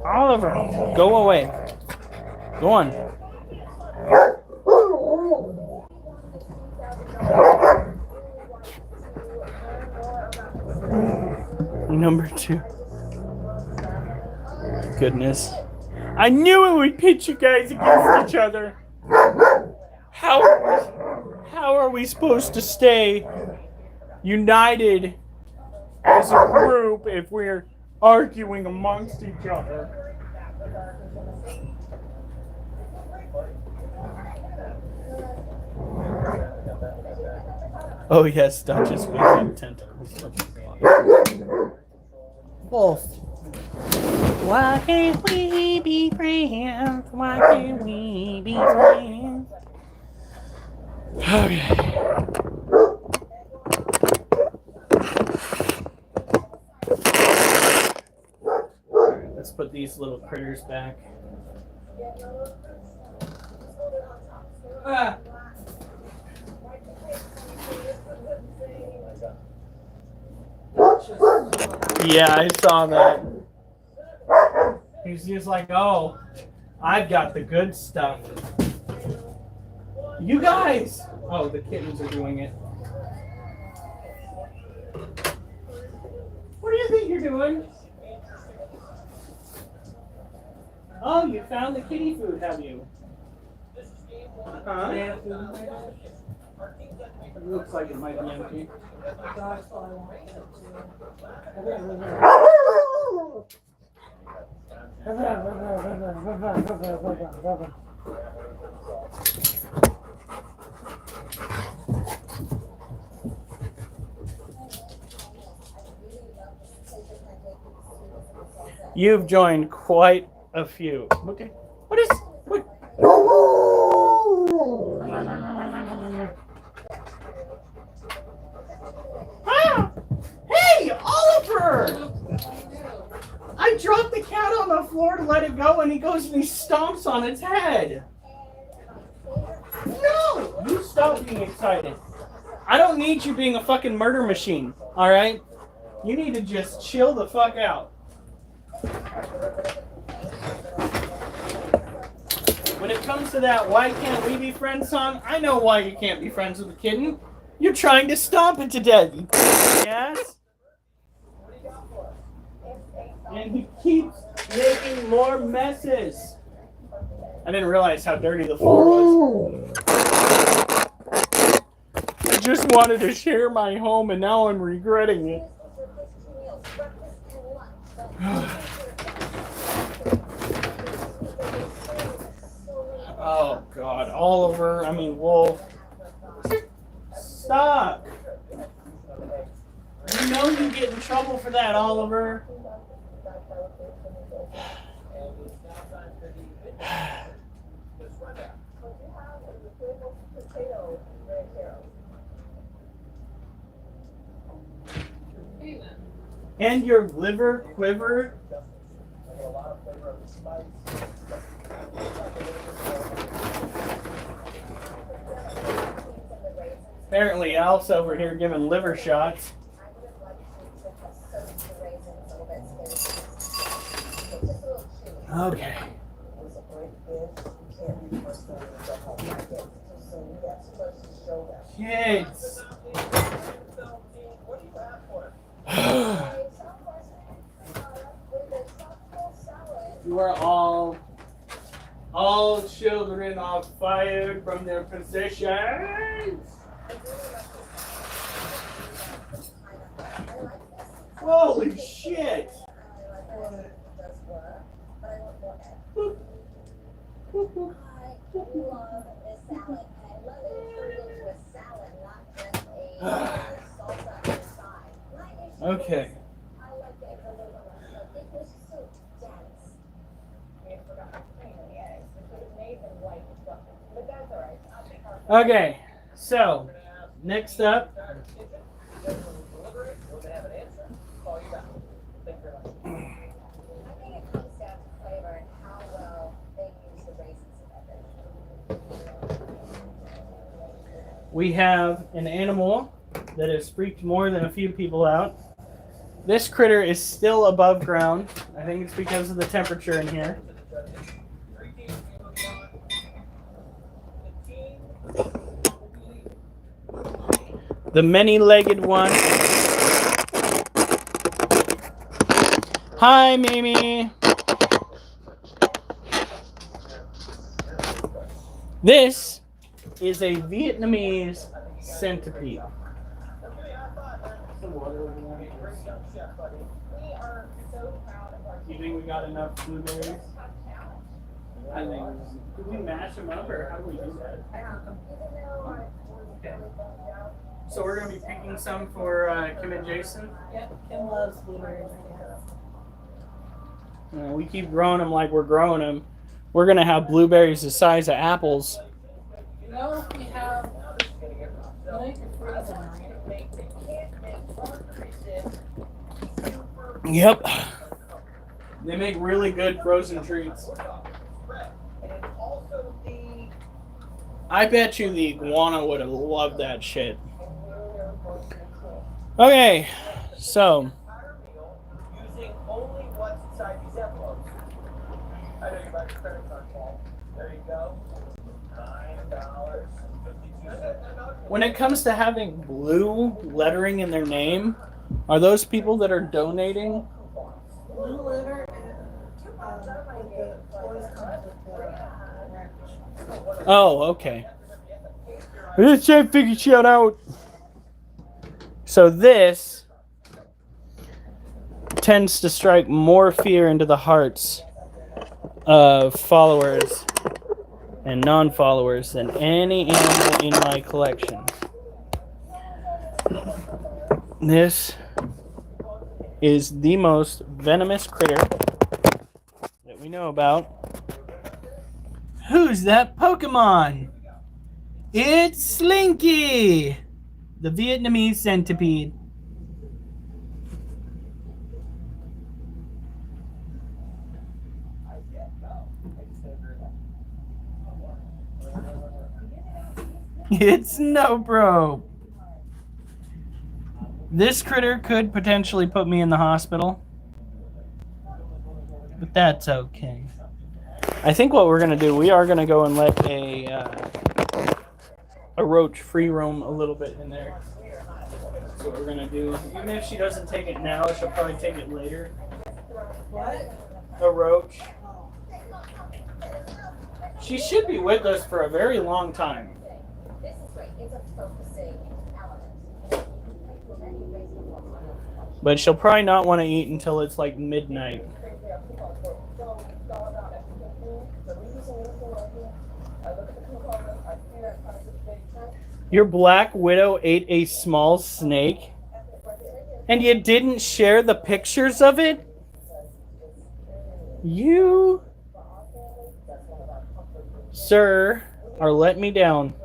Oliver, go away. Go on. Number 2. Goodness. I knew it would pit you guys against each other. How are we supposed to stay united as a group if we're arguing amongst each other? Oh yes, Duchess with big tentacles. Wolf. Why can't we be friends? Why can't we be friends? Okay. Alright, let's put these little critters back. Ah. Yeah, I saw that. He's just like, oh, I've got the good stuff. You guys! Oh, the kittens are doing it. What do you think you're doing? Oh, you found the kitty food, have you? Huh? It looks like it might be empty. You've joined quite a few. Okay. What is... What? Ah! Hey, Oliver! I dropped the cat on the floor to let it go, and he goes and he stomps on its head. No! You stop being excited. I don't need you being a fucking murder machine, alright? You need to just chill the fuck out. When it comes to that why can't we be friends song, I know why you can't be friends with a kitten. You're trying to stomp it to death. Yes? And he keeps making more messes. I didn't realize how dirty the floor was. I just wanted to share my home and now I'm regretting it. Oh God, Oliver, Wolf. Stop. You know you get in trouble for that, Oliver. And your liver quiver. Apparently Alf's over here giving liver shots. Okay. Kids. You are all children are fired from their positions. Holy shit. Okay. Okay, so next up, we have an animal that has freaked more than a few people out. This critter is still above ground. I think it's because of the temperature in here. The many-legged one. Hi, Mimi. This is a Vietnamese centipede. You think we got enough blueberries? I think. Do we mash them up or how do we do that? Okay. So we're going to be picking some for Kim and Jason? Yep, Kim loves blueberries. We keep growing them like we're growing them. We're going to have blueberries the size of apples. No, we have. Yep. They make really good frozen treats. I bet you the iguana would have loved that shit. Okay, so. Using only what's inside these envelopes. I know you buy your credit card, Paul. There you go. $9.52. When it comes to having blue lettering in their name, are those people that are donating? Blue litter and the toys come with the wrench. Oh, okay. I just trying to figure shit out. So this tends to strike more fear into the hearts of followers and non-followers than any animal in my collection. This is the most venomous critter that we know about. Who's that Pokemon? It's Slinky, the Vietnamese centipede. It's Snowbro. This critter could potentially put me in the hospital, but that's okay. I think what we're gonna do, we are gonna go and let a roach free roam a little bit in there. That's what we're gonna do. Even if she doesn't take it now, she'll probably take it later. What? A roach. She should be with us for a very long time. This is great. It's a focusing element. But she'll probably not want to eat until it's like midnight. Your black widow ate a small snake? And you didn't share the pictures of it? You, sir, are letting me down.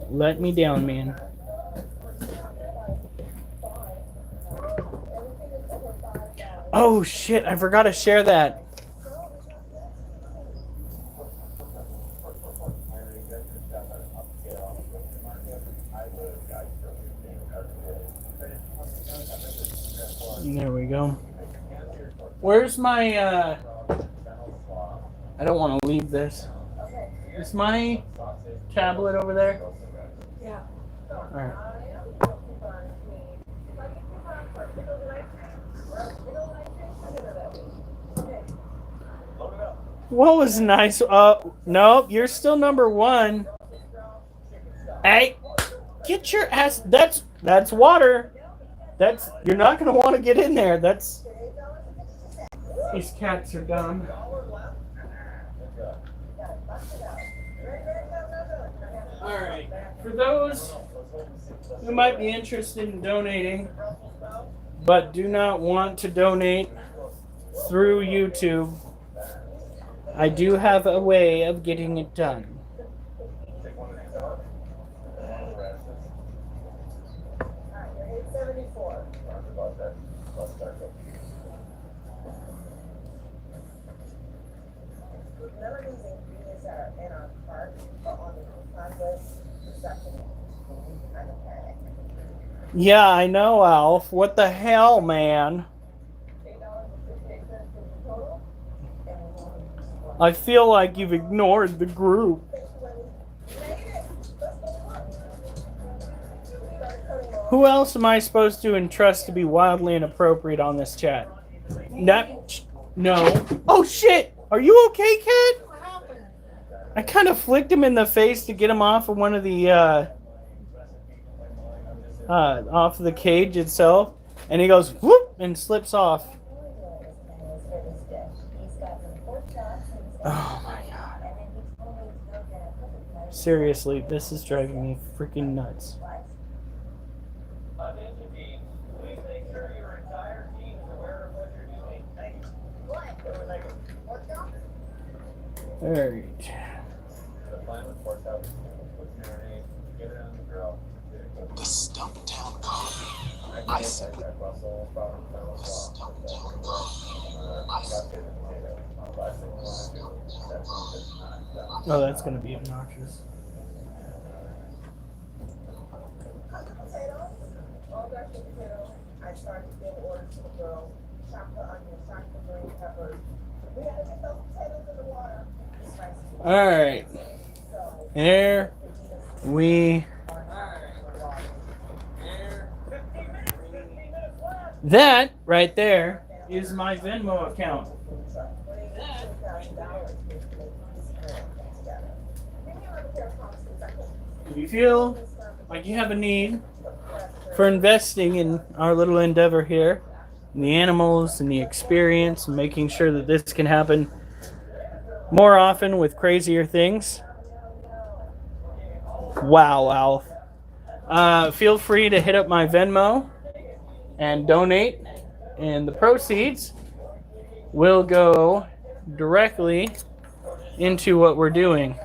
Let me down, man. Oh shit, I forgot to share that. There we go. Where's my I don't want to leave this. Is my tablet over there? Yeah. Alright. What was nice? No, you're still number one. Hey, get your ass. That's water. You're not gonna want to get in there. These cats are dumb. All right. For those who might be interested in donating, but do not want to donate through YouTube, I do have a way of getting it done. None of these ingredients that are in our cart are on the coupon list. Yeah, I know, Alf. What the hell, man? I feel like you've ignored the group. Who else am I supposed to entrust to be wildly inappropriate on this chat? No. Oh shit! Are you okay, kid? What happened? I kind of flicked him in the face to get him off of one of the off of the cage itself, and he goes whoop and slips off. Oh my god. Seriously, this is driving me freaking nuts. Centipede, please make sure your entire team is aware of what you're doing. Thank you. Alright. The plan with pork chop, what's your name? Get it on the grill. The Stumptown Car. I simply the Stumptown Car. I simply Oh, that's gonna be obnoxious. All mashed potato. I started to give orders to the girls. Chop the onions, chop the green peppers. We had to get those potatoes in the water. Alright. There we. That right there is my Venmo account. If you feel like you have a need for investing in our little endeavor here, and the animals and the experience, and making sure that this can happen more often with crazier things. Wow, Alf. Feel free to hit up my Venmo and donate, and the proceeds will go directly into what we're doing.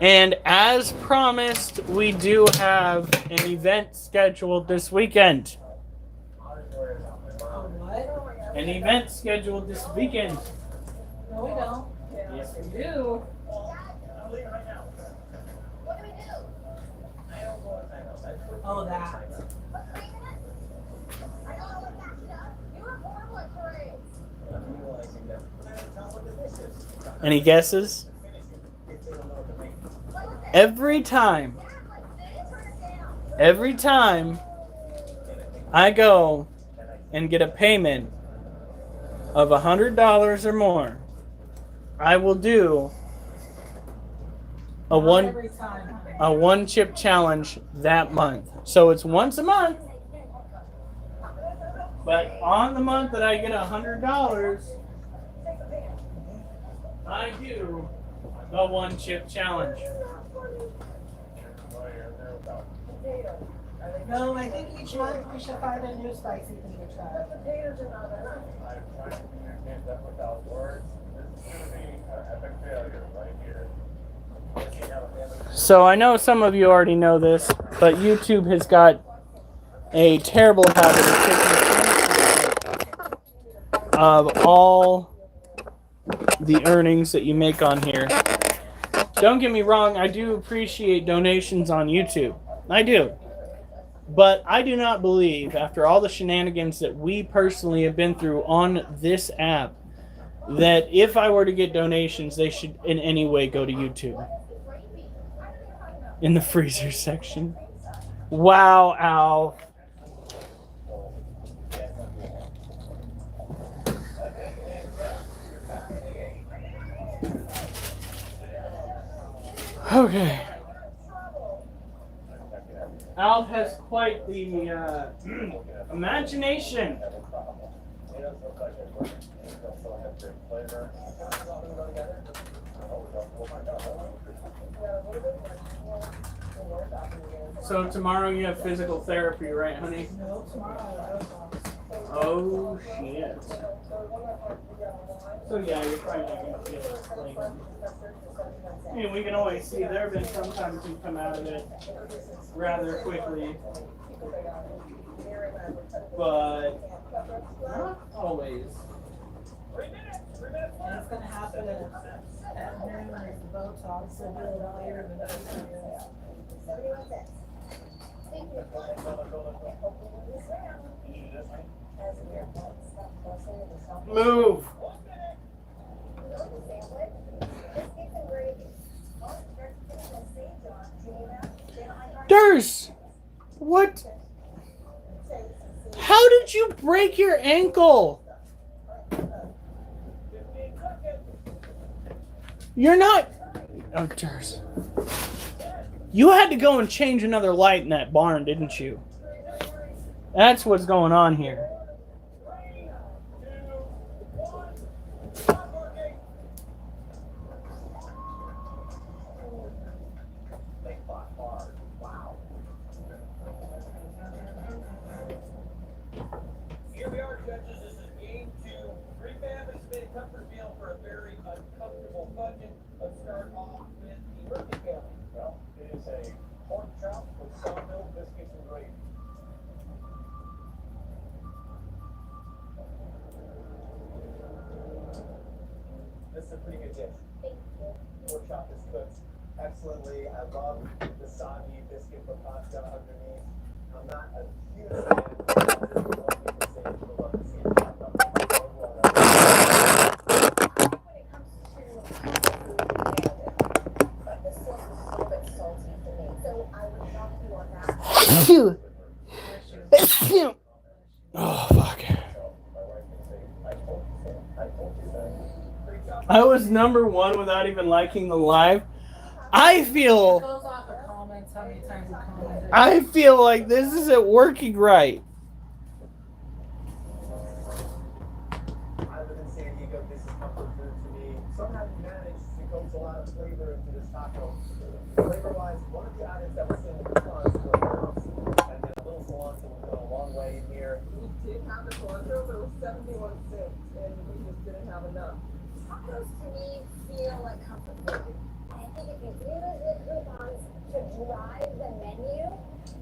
And as promised, we do have an event scheduled this weekend. What? An event scheduled this weekend. No, we don't. Yes, we do. Oh, that. Any guesses? Every time I go and get a payment of $100 or more, I will do a Every time. one chip challenge that month. So it's once a month. But on the month that I get $100, I do the one chip challenge. No, I think each month we should find a new spicy thing to try. Potatoes are not enough. I'm trying to communicate that without words. This is going to be an epic failure right here. So I know some of you already know this, but YouTube has got a terrible habit of taking of all the earnings that you make on here. Don't get me wrong, I do appreciate donations on YouTube. I do. But I do not believe, after all the shenanigans that we personally have been through on this app, that if I were to get donations, they should in any way go to YouTube. In the freezer section. Wow, Al. Okay. Al has quite the imagination. So tomorrow you have physical therapy, right, honey? No, tomorrow. Oh, shit. So yeah, you're probably not going to feel it. Like, I mean, we can always see there have been sometimes you come out of it rather quickly. But not always. And it's going to happen at noon when it's Botox, so do it earlier than Speaking of which, I hope you do this round. As your pets step closer to the shopping. Move. You know the sandwich? Biscuits and gravy. Oh, there's putting the sage on. Do you know? They don't like our Durs! What? How did you break your ankle? You're not... Oh, Durs. You had to go and change another light in that barn, didn't you? That's what's going on here. Here we are, judges. This is game 2. 3 families made a comfort meal for a very uncomfortable budget. Let's start off with the Murphy family. Well, it is a pork chop with sawmill, biscuits, and gravy. This is a pretty good dish. Pork chop is cooked excellently. I love the soggy biscuit with pasta underneath. I'm not a huge fan of the one people say people love to see it. when it comes to but the sauce is a little bit salty for me. So I would love you on that. Oh, fuck. I was number 1 without even liking the live. I feel Goes off the comments, how many times we commented. I feel like this isn't working right. I live in San Diego. This is comfort food to me. Somehow you managed to coax a lot of flavor into this taco. Flavor-wise, one of the items that was in the coupons were herbs, and then a little cilantro will go a long way in here. We did have the cilantro, but it was 71 cents, and we just didn't have enough. Tacos to me feel like comfort food. I think if you use the coupons to drive the menu,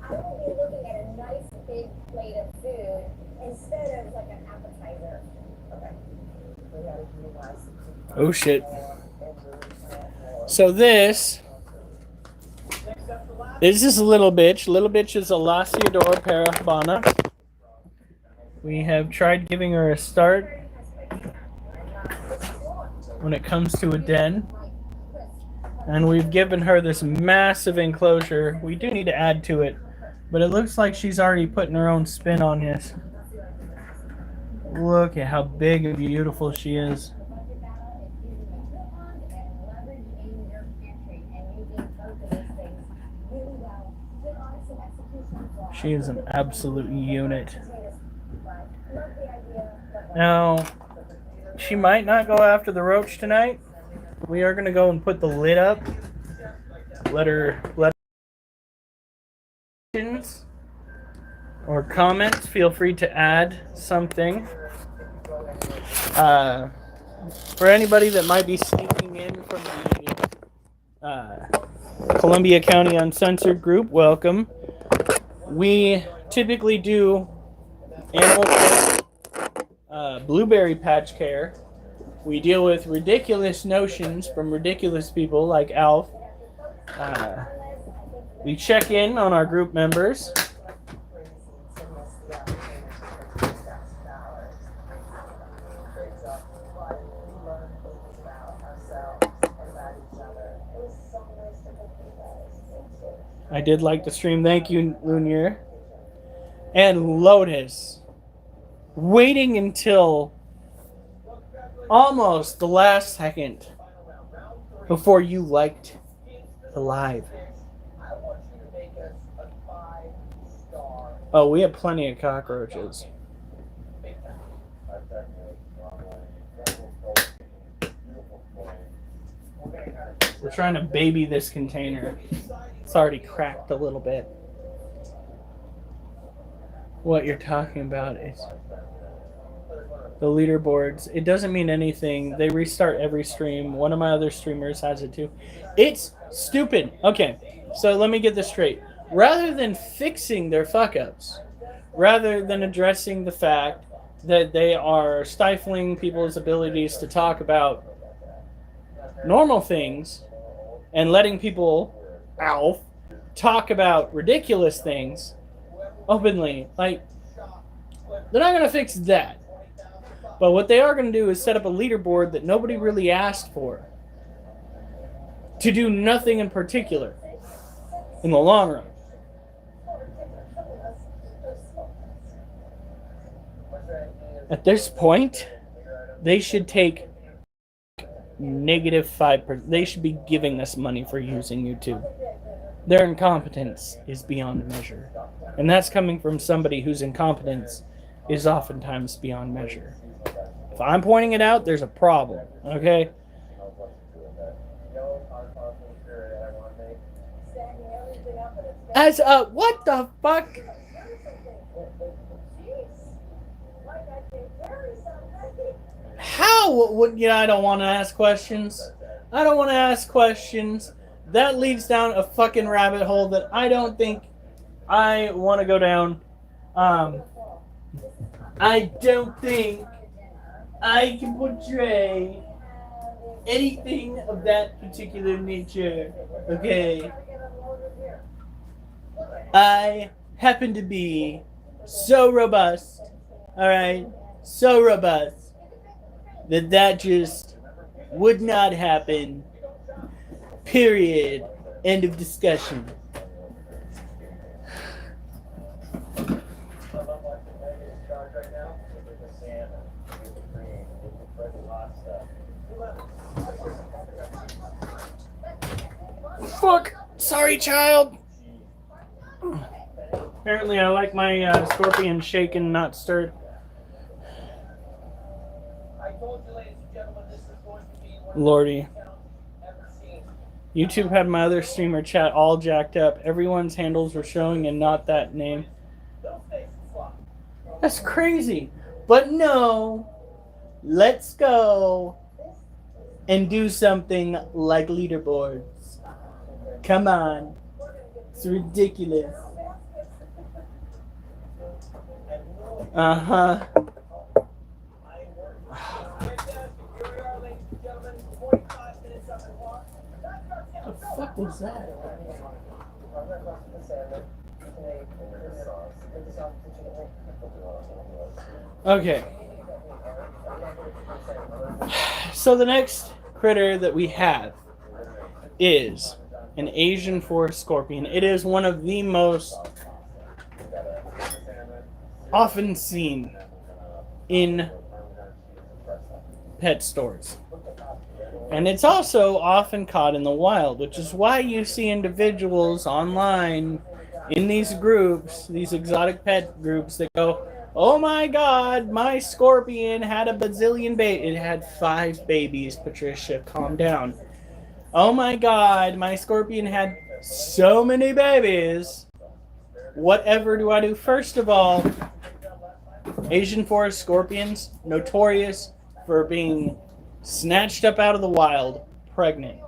I will be looking at a nice big plate of food instead of like an appetizer. Okay. We gotta utilize the coupons Oh, shit. more and really more. So this is a little bitch. Little bitch is a Laciador Parabana. We have tried giving her a start when it comes to a den. And we've given her this massive enclosure. We do need to add to it. But it looks like she's already putting her own spin on this. Look at how big and beautiful she is. She is an absolute unit. Now, she might not go after the roach tonight. We are going to go and put the lid up. Let her or comments. Feel free to add something. For anybody that might be sneaking in from the Columbia County Uncensored group, welcome. We typically do animal care, blueberry patch care. We deal with ridiculous notions from ridiculous people like Alf. We check in on our group members. I did like the stream. Thank you, Lunier. And Lotus. Waiting until almost the last second before you liked the live. Oh, we have plenty of cockroaches. We're trying to baby this container. It's already cracked a little bit. What you're talking about is the leaderboards. It doesn't mean anything. They restart every stream. One of my other streamers has it too. It's stupid. Okay, so let me get this straight. Rather than fixing their fuck-ups, rather than addressing the fact that they are stifling people's abilities to talk about normal things and letting people, Alf, talk about ridiculous things openly. Like, they're not going to fix that. But what they are going to do is set up a leaderboard that nobody really asked for to do nothing in particular in the long run. At this point, they should take -5%. They should be giving us money for using YouTube. Their incompetence is beyond measure. And that's coming from somebody whose incompetence is oftentimes beyond measure. If I'm pointing it out, there's a problem, okay? As a, what the fuck? How would, I don't want to ask questions. I don't want to ask questions. That leads down a fucking rabbit hole that I don't think I want to go down. I don't think I can portray anything of that particular nature. Okay. I happen to be so robust, alright, so robust, that just would not happen. Period. End of discussion. Fuck! Sorry, child! Apparently I like my scorpion shaken, not stirred. Lordy. YouTube had my other streamer chat all jacked up. Everyone's handles were showing and not that name. That's crazy. But no, let's go and do something like leaderboards. Come on. It's ridiculous. Uh-huh. What the fuck was that? Okay. So the next critter that we have is an Asian forest scorpion. It is one of the most often seen in pet stores. And it's also often caught in the wild, which is why you see individuals online in these groups, these exotic pet groups, that go, oh my god, my scorpion had a bazillion babies. It had 5 babies, Patricia, calm down. Oh my god, my scorpion had so many babies. Whatever do I do? First of all, Asian forest scorpions, notorious for being snatched up out of the wild, pregnant.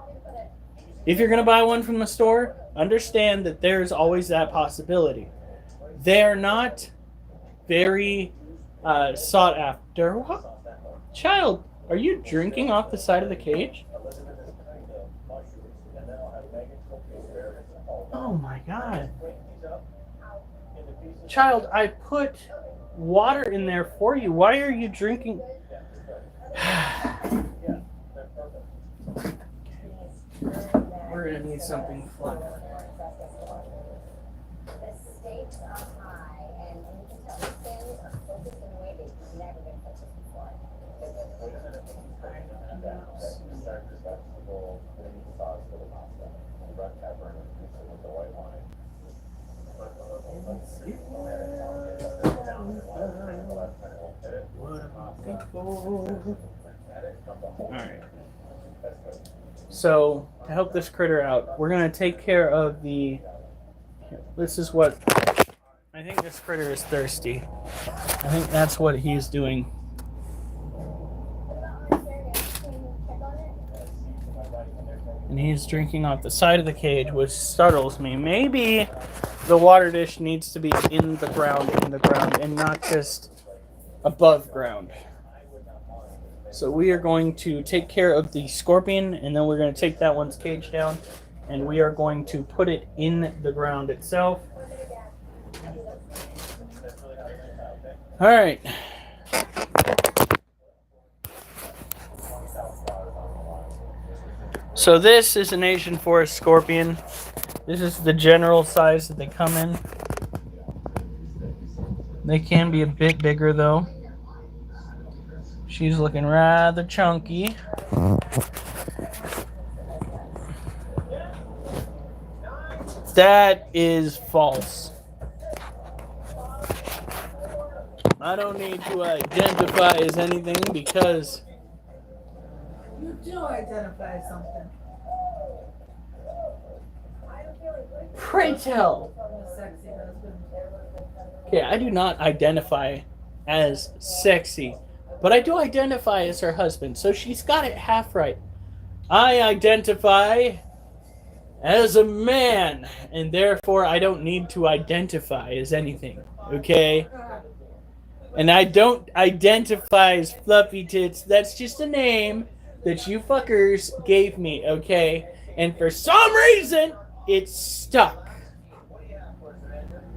If you're going to buy one from the store, understand that there's always that possibility. They're not very sought after. What? Child, are you drinking off the side of the cage? Oh my god. Child, I put water in there for you. Why are you drinking? We're gonna need something fun. The stakes are high, and you can tell the families are focused in a way they've never been focused before. Alright. So, to help this critter out, we're going to take care of the... This is what... I think this critter is thirsty. I think that's what he's doing. And he's drinking off the side of the cage, which startles me. Maybe the water dish needs to be in the ground, and not just above ground. So we are going to take care of the scorpion, and then we're going to take that one's cage down, and we are going to put it in the ground itself. All right. So this is an Asian forest scorpion. This is the general size that they come in. They can be a bit bigger though. She's looking rather chunky. That is false. I don't need to identify as anything because You do identify as something. pray tell. A sexy husband. Okay, I do not identify as sexy, but I do identify as her husband, so she's got it half right. I identify as a man, and therefore I don't need to identify as anything, okay? And I don't identify as Fluffy Tits. That's just a name that you fuckers gave me, okay? And for some reason, it's stuck.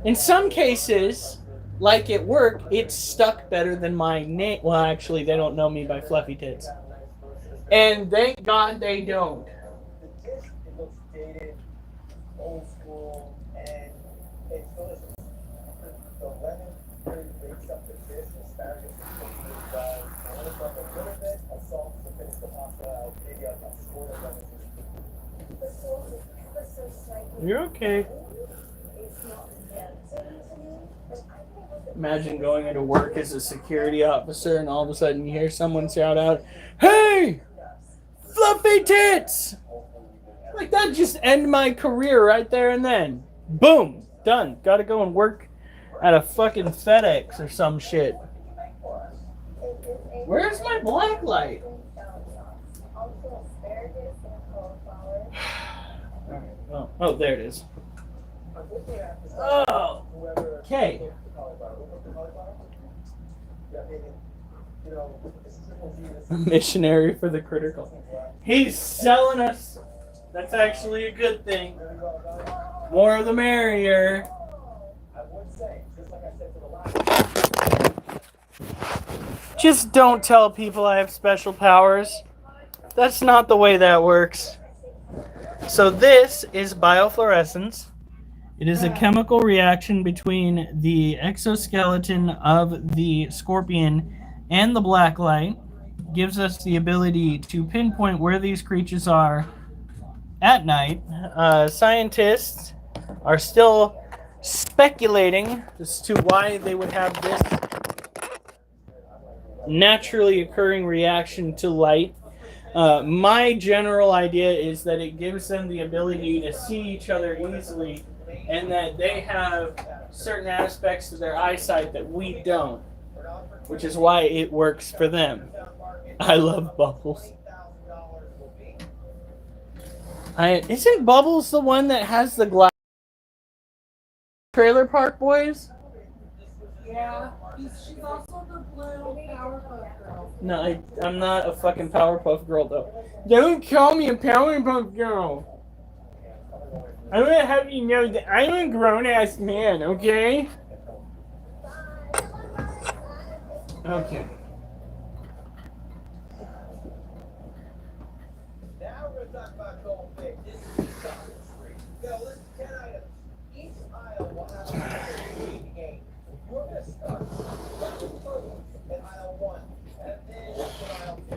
In some cases, like at work, it's stuck better than my name. Well, actually, they don't know me by Fluffy Tits. And thank God they don't. The dish, it looks dated, old school, and it's delicious. The lemon really bakes up the fish, and asparagus is cooked really well. I want to put a little bit of salt to finish the pasta out, maybe a squirt of lemon juice. The sauce is ever so slightly. You're okay. It's not tempting to me, but I think with the Imagine going into work as a security officer and all of a sudden you hear someone shout out, "Hey! Fluffy Tits!" Like, that just end my career right there and then. Boom! Done. Gotta go and work at a fucking FedEx or some shit. Where's my black light? also asparagus and cauliflower. Alright, oh, there it is. Unfortunately, I have to Oh! stop whoever Okay. cooked the cauliflower. Who cooked the cauliflower? Yeah, maybe. You know, this Triple G, this Missionary for the critical. He's selling us. That's actually a good thing. really well done. More the merrier. I would say, just like I said to the last Just don't tell people I have special powers. That's not the way that works. So this is biofluorescence. It is a chemical reaction between the exoskeleton of the scorpion and the black light. Gives us the ability to pinpoint where these creatures are at night. Scientists are still speculating as to why they would have this naturally occurring reaction to light. My general idea is that it gives them the ability to see each other easily, and that they have certain aspects of their eyesight that we don't, which is why it works for them. I love Bubbles. Isn't Bubbles the one that has the glass? Trailer Park Boys? Yeah. She's also the blue Powerpuff Girl. No, I'm not a fucking Powerpuff Girl, though. Don't call me a Powerpuff Girl. I'm gonna have you know that I'm a grown-ass man, okay? Okay. Now we're going to talk about goldfish. This is the shopping spree. Now list 10 items. Each aisle will have a different game. You're going to start with produce in aisle 1, and then in aisle 2,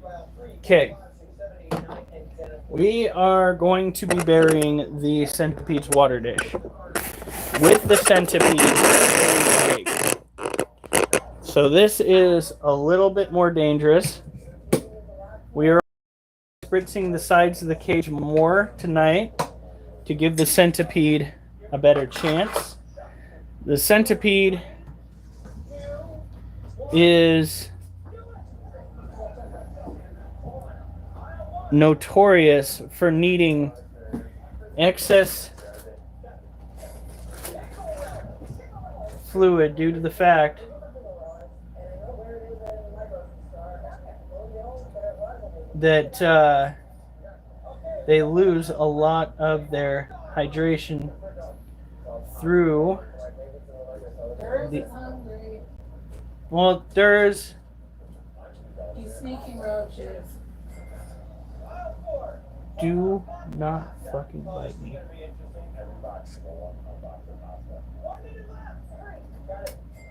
aisle 3, Okay. 5, 6, 7, 8, 9, and 10. We are going to be burying the Centipede's water dish with the Centipede. So this is a little bit more dangerous. We are spritzing the sides of the cage more tonight to give the Centipede a better chance. The Centipede is notorious for needing excess fluid due to the fact that they lose a lot of their hydration through Durs is hungry. well, there's He's sneaking roaches. do not fucking bite me.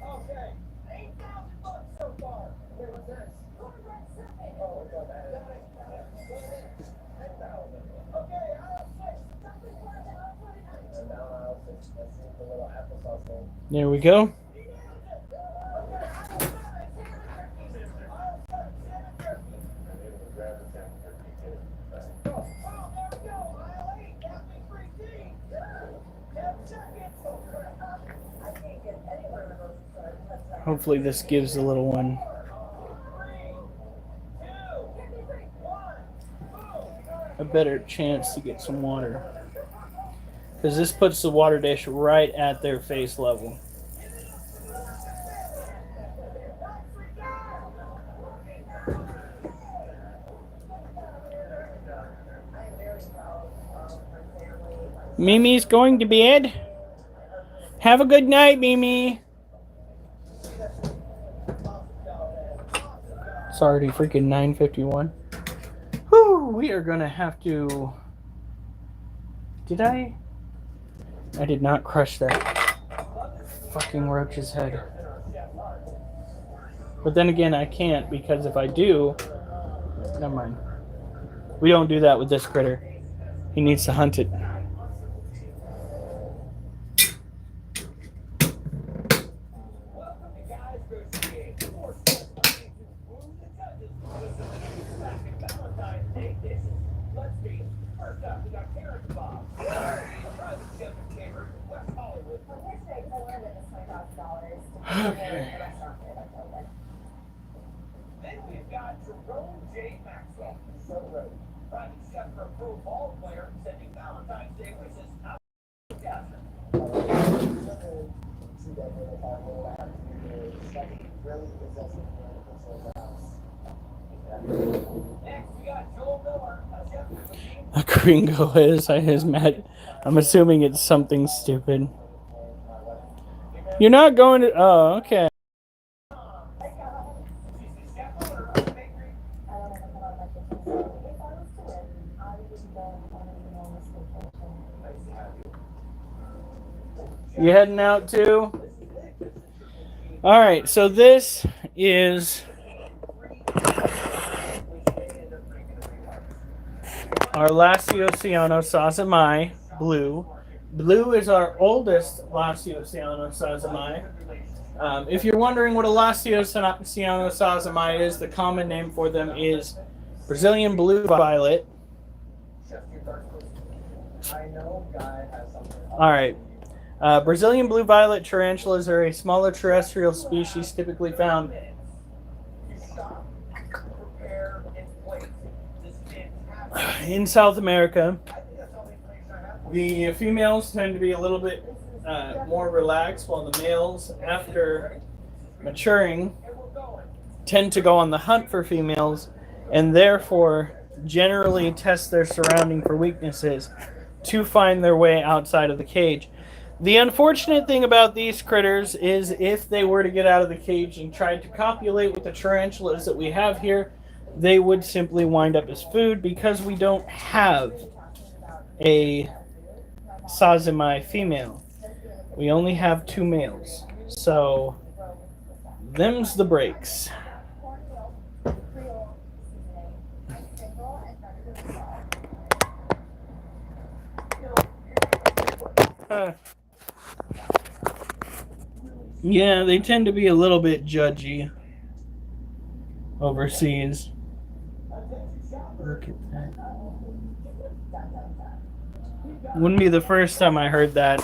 Okay. $8,000 so far. Wait, what's this? Oh, got it. Okay, aisle 6. And now aisle 6. Let's see the little applesauce thing. There we go. Hopefully this gives the little one a better chance to get some water. Because this puts the water dish right at their face level. Mimi's going to bed. Have a good night, Mimi. It's already freaking 9:51. Whew, we are gonna have to... Did I? I did not crush that fucking roach's head. But then again, I can't, because if I do... Never mind. We don't do that with this critter. He needs to hunt it. Okay. Then we've got Jerome J. Maxwell, short-road, private chef for a pro ball player, sending Valentine's Day wishes out to Catherine. Next, we got Joel Miller, a chef for the A gringo is mad. I'm assuming it's something stupid. You're not going to... Oh, okay. You heading out too? Alright, so this is our Lasiociano sazamai blue. Blue is our oldest Lasiociano sazamai. If you're wondering what a Lasiociano sazamai is, the common name for them is Brazilian blue violet. Alright. Brazilian blue violet tarantulas are a smaller terrestrial species typically found in South America. The females tend to be a little bit more relaxed, while the males, after maturing, tend to go on the hunt for females and therefore generally test their surrounding for weaknesses to find their way outside of the cage. The unfortunate thing about these critters is if they were to get out of the cage and try to copulate with the tarantulas that we have here, they would simply wind up as food because we don't have a sazamai female. We only have 2 males. So, them's the breaks. Yeah, they tend to be a little bit judgy overseas. Look at that. Wouldn't be the first time I heard that.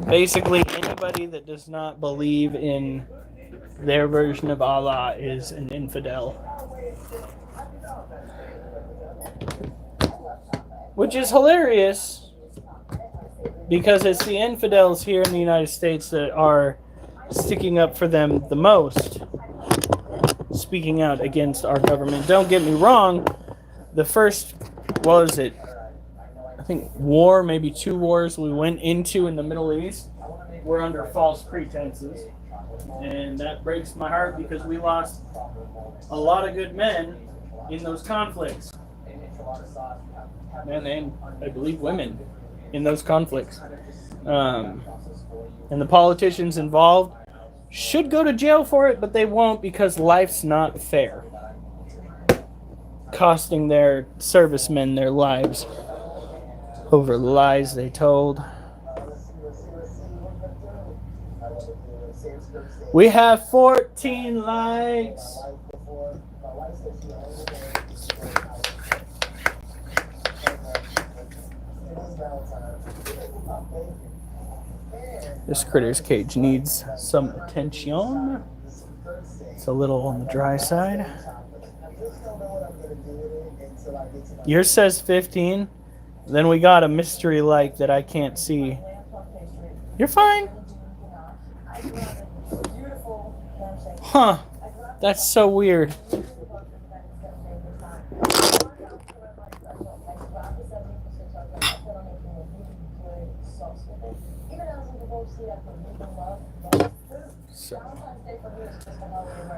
Basically, anybody that does not believe in their version of Allah is an infidel. Which is hilarious, because it's the infidels here in the United States that are sticking up for them the most, speaking out against our government. Don't get me wrong, the first, what was it? I think war, maybe 2 wars we went into in the Middle East were under false pretenses. And that breaks my heart because we lost a lot of good men in those conflicts. And I believe women in those conflicts. And the politicians involved should go to jail for it, but they won't because life's not fair. Costing their servicemen their lives over lies they told. We have 14 likes. This critter's cage needs some attention. It's a little on the dry side. Yours says 15. Then we got a mystery like that I can't see. You're fine. Huh. That's so weird.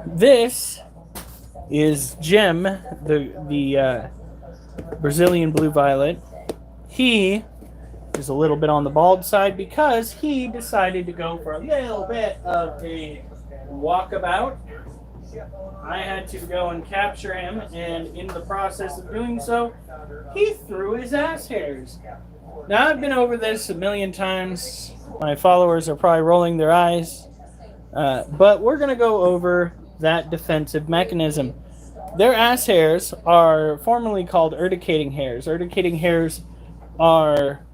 This is Jim, the Brazilian blue violet. He is a little bit on the bald side because he decided to go for a little bit of a walkabout. I had to go and capture him, and in the process of doing so, he threw his ass hairs. Now, I've been over this a million times. My followers are probably rolling their eyes. But we're going to go over that defensive mechanism. Their ass hairs are formerly called urticating hairs. Urticating hairs are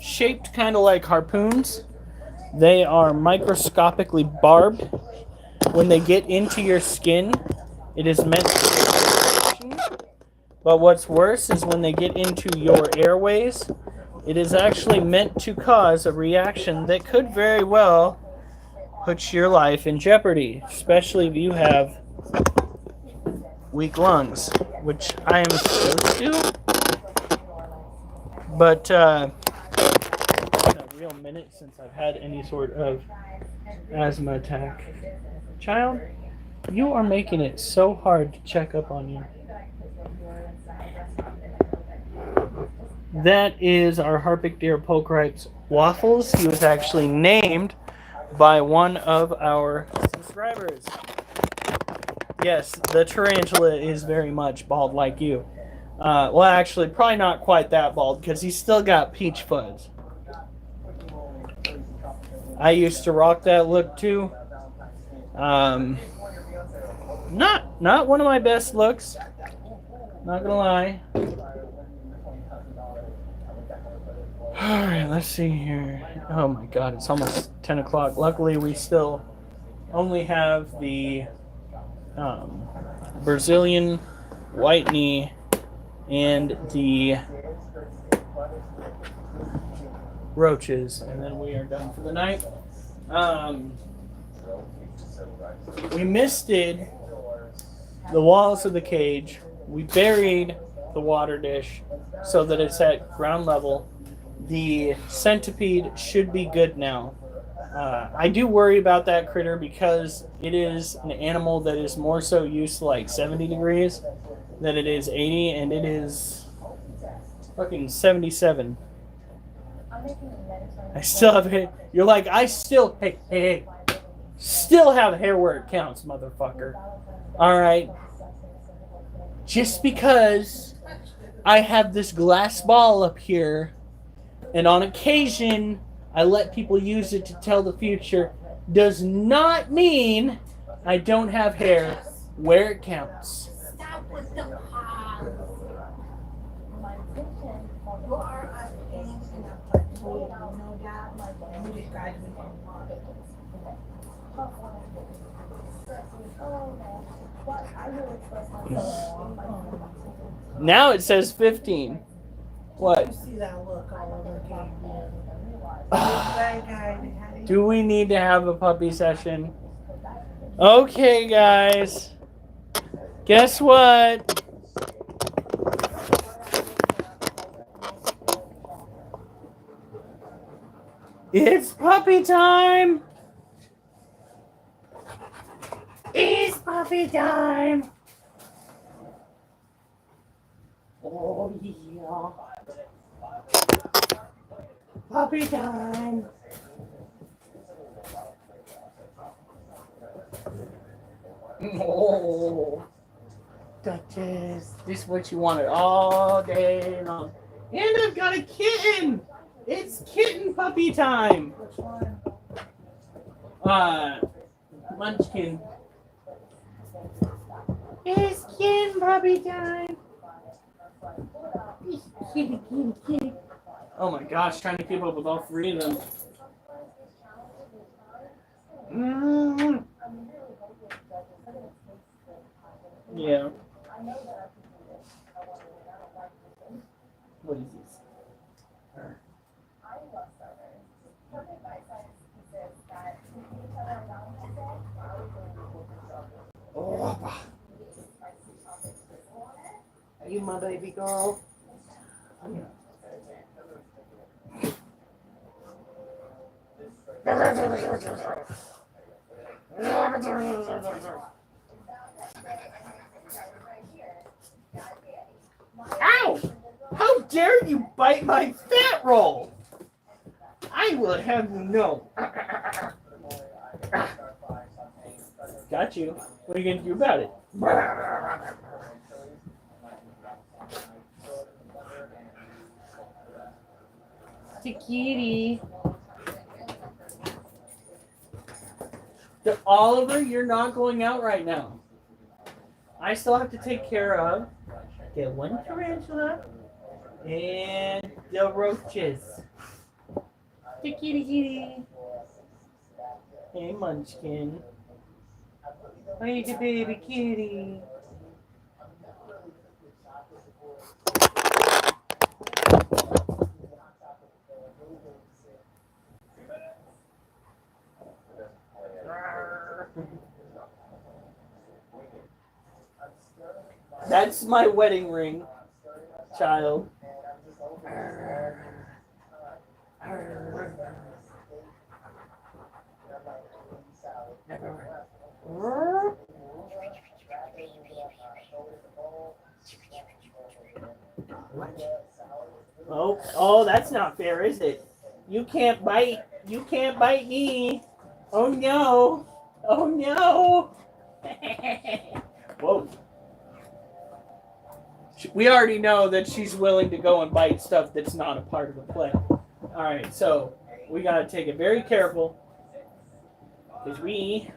shaped kind of like harpoons. They are microscopically barbed. When they get into your skin, it is meant to. But what's worse is when they get into your airways, it is actually meant to cause a reaction that could very well put your life in jeopardy, especially if you have weak lungs, which I am supposed to. But it's been a real minute since I've had any sort of asthma attack. Child, you are making it so hard to check up on you. That is our Harpic Deer Polkrites Waffles. He was actually named by one of our subscribers. Yes, the tarantula is very much bald like you. Well, actually, probably not quite that bald because he's still got peach fuzz. I used to rock that look too. Not one of my best looks. Not gonna lie. Alright, let's see here. Oh my god, it's almost 10 o'clock. Luckily, we still only have the Brazilian white knee and the roaches, and then we are done for the night. We misted the walls of the cage. We buried the water dish so that it's at ground level. The centipede should be good now. I do worry about that critter because it is an animal that is more so used to like 70 degrees than it is 80, and it is fucking 77. I still have hair. You're like, I still, hey, still have hair where it counts, motherfucker. Alright. Just because I have this glass ball up here, and on occasion I let people use it to tell the future, does not mean I don't have hair where it counts. Stop with the pause. You are a pain in the butt. You know that? You described me from Now it says 15. What? You see that look all over again. Do we need to have a puppy session? Okay, guys. Guess what? It's puppy time! It's puppy time! Oh yeah. Puppy time! Oh, Duchess. This is what you wanted all day long. And I've got a kitten! It's kitten puppy time! Which one? Munchkin. It's kitten puppy time! Kitty, kitty, kitty. Oh my gosh, trying to keep up with all three of them. Yeah. What is this? Oh, are you my baby girl? Ow! How dare you bite my fat roll! I will have you know. Got you. What are you going to do about it? It's a kitty. Oliver, you're not going out right now. I still have to take care of the one tarantula and the roaches. The kitty kitty. Hey, Munchkin. Hey, the baby kitty. That's my wedding ring, child. Oh, that's not fair, is it? You can't bite. You can't bite me. Oh no. Oh no. Whoa. We already know that she's willing to go and bite stuff that's not a part of the play. All right, so we got to take it very careful because we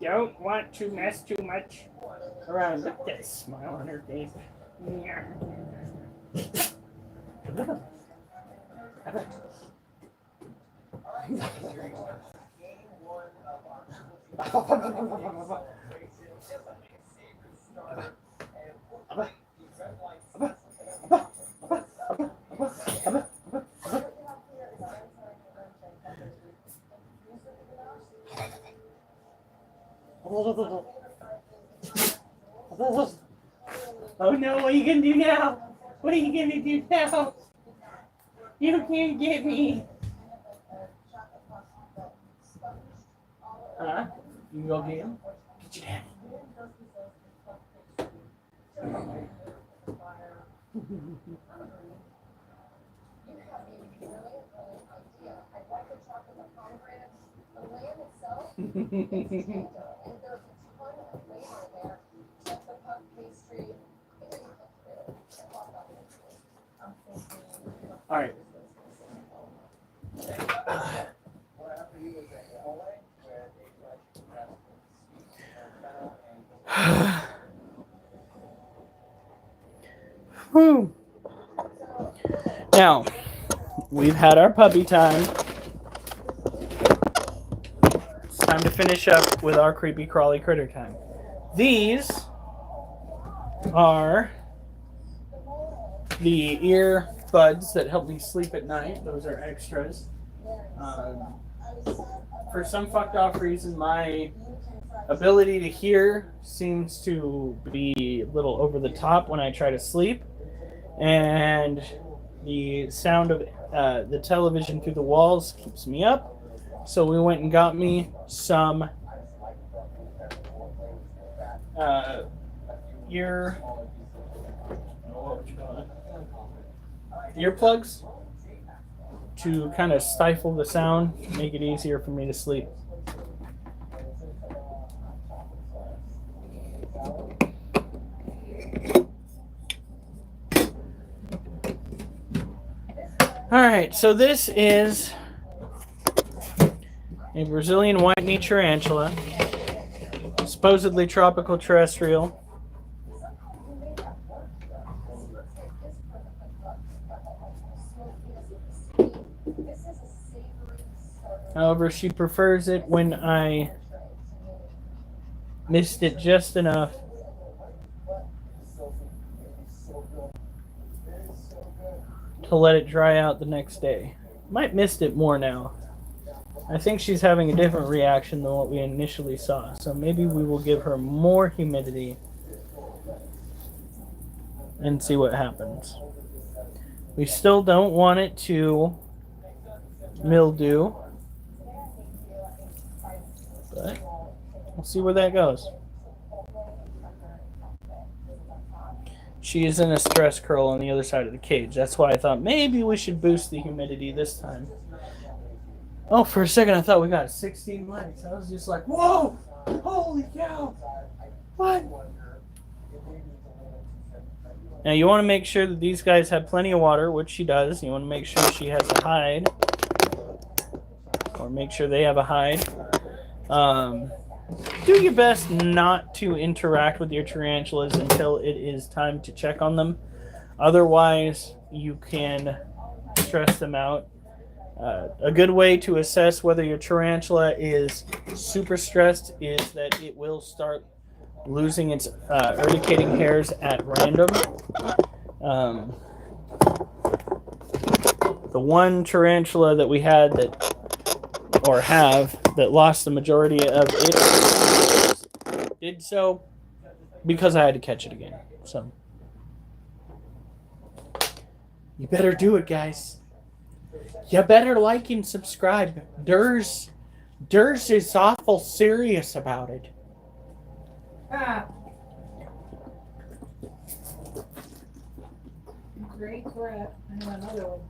don't want to mess too much around. Look at that smile on her face. Oh no, what are you gonna do now? What are you gonna do now? You can't get me. Huh? You can go get him? Get your daddy. All right. Now, we've had our puppy time. It's time to finish up with our creepy crawly critter time. These are the earbuds that help me sleep at night. Those are extras. For some fucked off reason, my ability to hear seems to be a little over the top when I try to sleep. And The sound of the television through the walls keeps me up. So we went and got me some earplugs to kind of stifle the sound, make it easier for me to sleep. Alright, so this is a Brazilian white-knee tarantula, supposedly tropical terrestrial. However, she prefers it when I mist it just enough to let it dry out the next day. Might mist it more now. I think she's having a different reaction than what we initially saw, so maybe we will give her more humidity and see what happens. We still don't want it to mildew, but we'll see where that goes. She is in a stress curl on the other side of the cage. That's why I thought maybe we should boost the humidity this time. Oh, for a second I thought we got 16 lights. I was just like, whoa! Holy cow! What? Now you want to make sure that these guys have plenty of water, which she does. You want to make sure she has a hide. Or make sure they have a hide. Do your best not to interact with your tarantulas until it is time to check on them. Otherwise, you can stress them out. A good way to assess whether your tarantula is super stressed is that it will start losing its urticating hairs at random. The one tarantula that we had that lost the majority of it did so because I had to catch it again. So you better do it, guys. You better like and subscribe. Durs is awful serious about it. Great crap. I have another one.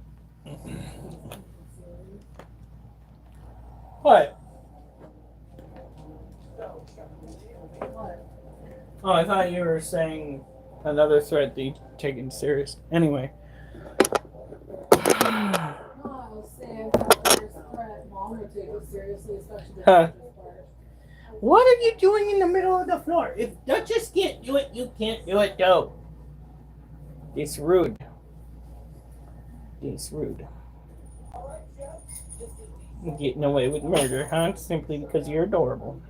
What? What? Oh, I thought you were saying another threat that you taken serious. Anyway. No, I was saying first threat. Mom would take it seriously, especially the Duchess part. What are you doing in the middle of the floor? If Duchess can't do it, you can't do it, though. It's rude. It's rude. Getting away with murder, huh? Simply because you're adorable.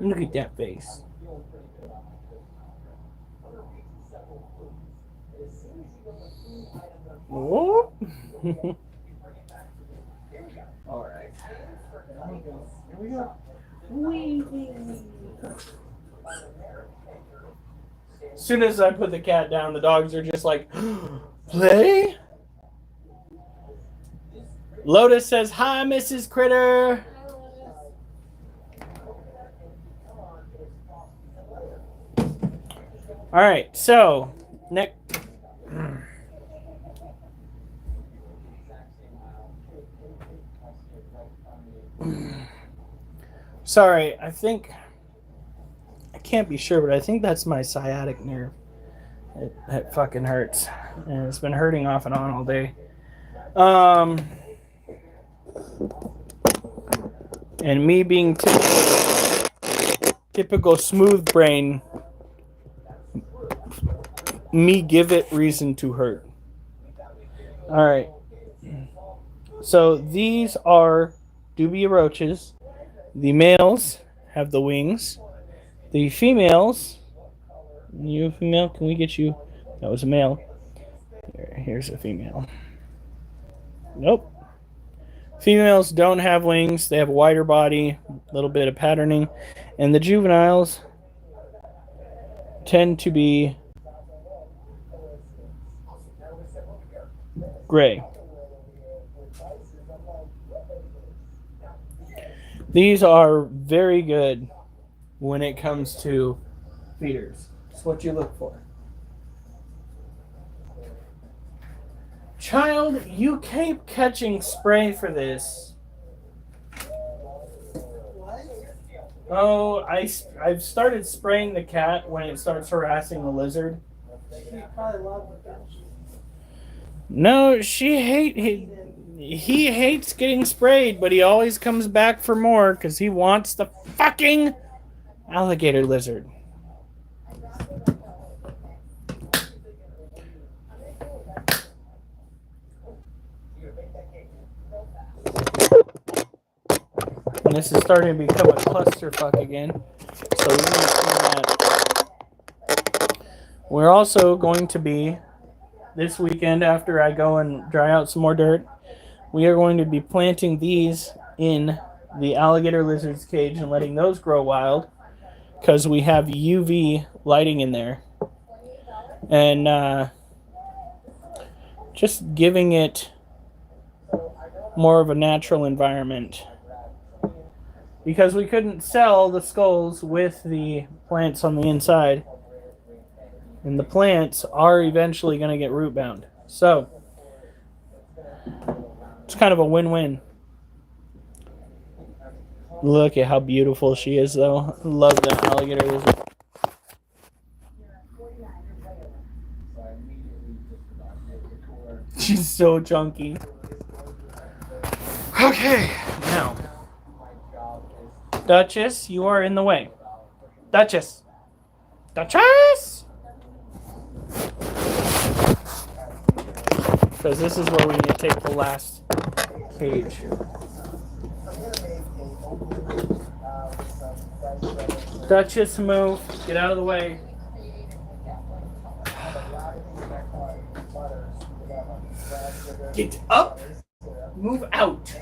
Look at that face. Whoop. Alright. Here we go. As soon as I put the cat down, the dogs are just like, play? Lotus says, hi, Mrs. Critter. All right, so next. Sorry, I can't be sure, but I think that's my sciatic nerve. It fucking hurts, and it's been hurting off and on all day. And me being typical smooth brain, me give it reason to hurt. All right. So these are dubia roaches. The males have the wings. The females, you a female? Can we get you? That was a male. Here's a female. Nope. Females don't have wings. They have a wider body, a little bit of patterning. And the juveniles tend to be gray. These are very good when it comes to feeders. It's what you look for. Child, you keep catching spray for this. Oh, I've started spraying the cat when it starts harassing the lizard. She probably loved it, didn't she? No, he hates getting sprayed, but he always comes back for more because he wants the fucking alligator lizard. And this is starting to become a clusterfuck again. So we're going to clean that. We're also going to be, this weekend after I go and dry out some more dirt, we are going to be planting these in the alligator lizard's cage and letting those grow wild because we have UV lighting in there. And just giving it more of a natural environment. Because we couldn't sell the skulls with the plants on the inside. And the plants are eventually going to get root bound. So, it's kind of a win-win. Look at how beautiful she is, though. Love that alligator lizard. She's so chunky. Okay, now. Duchess, you are in the way. Duchess! Duchess! Because this is where we need to take the last cage. Duchess, move. Get out of the way. Get up. Move out.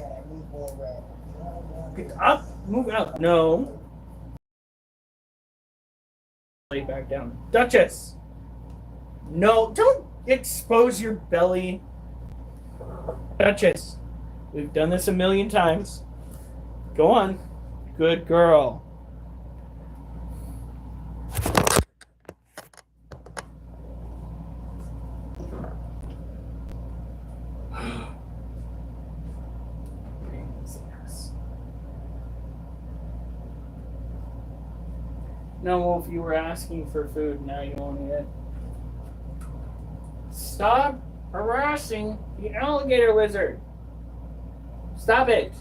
Get up. Move out. No. Lay back down. Duchess. No. Don't expose your belly. Duchess. We've done this a million times. Go on. Good girl. No, if you were asking for food, now you won't eat it. Stop harassing the alligator lizard. Stop it.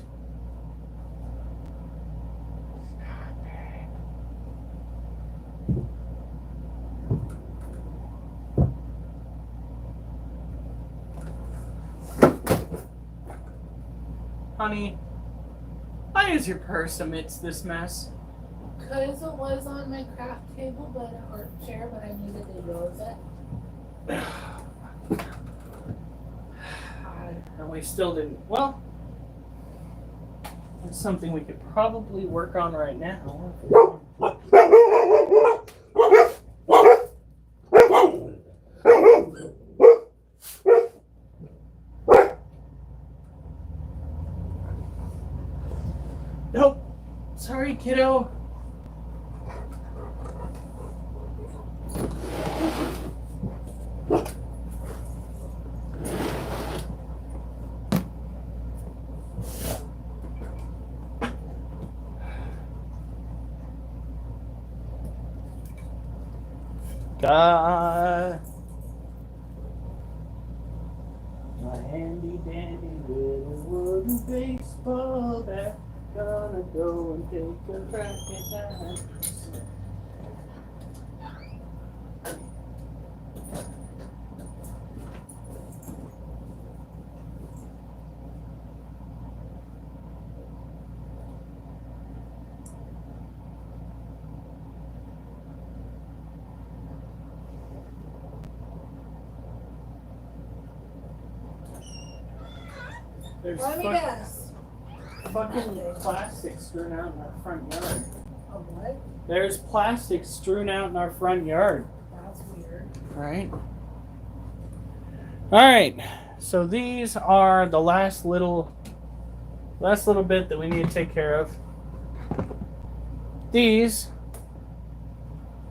Honey, why is your purse amidst this mess? Because it was on my craft table, or chair, but I needed to use it. And we still didn't. Well, it's something we could probably work on right now. Nope. Sorry, kiddo. Got my handy dandy little wooden baseball bat. Gonna go and take a crack at that. There's Let me guess. fucking plastic strewn out in our front yard. A what? There's plastic strewn out in our front yard. That's weird. Right? Alright. So these are the last little bit that we need to take care of. These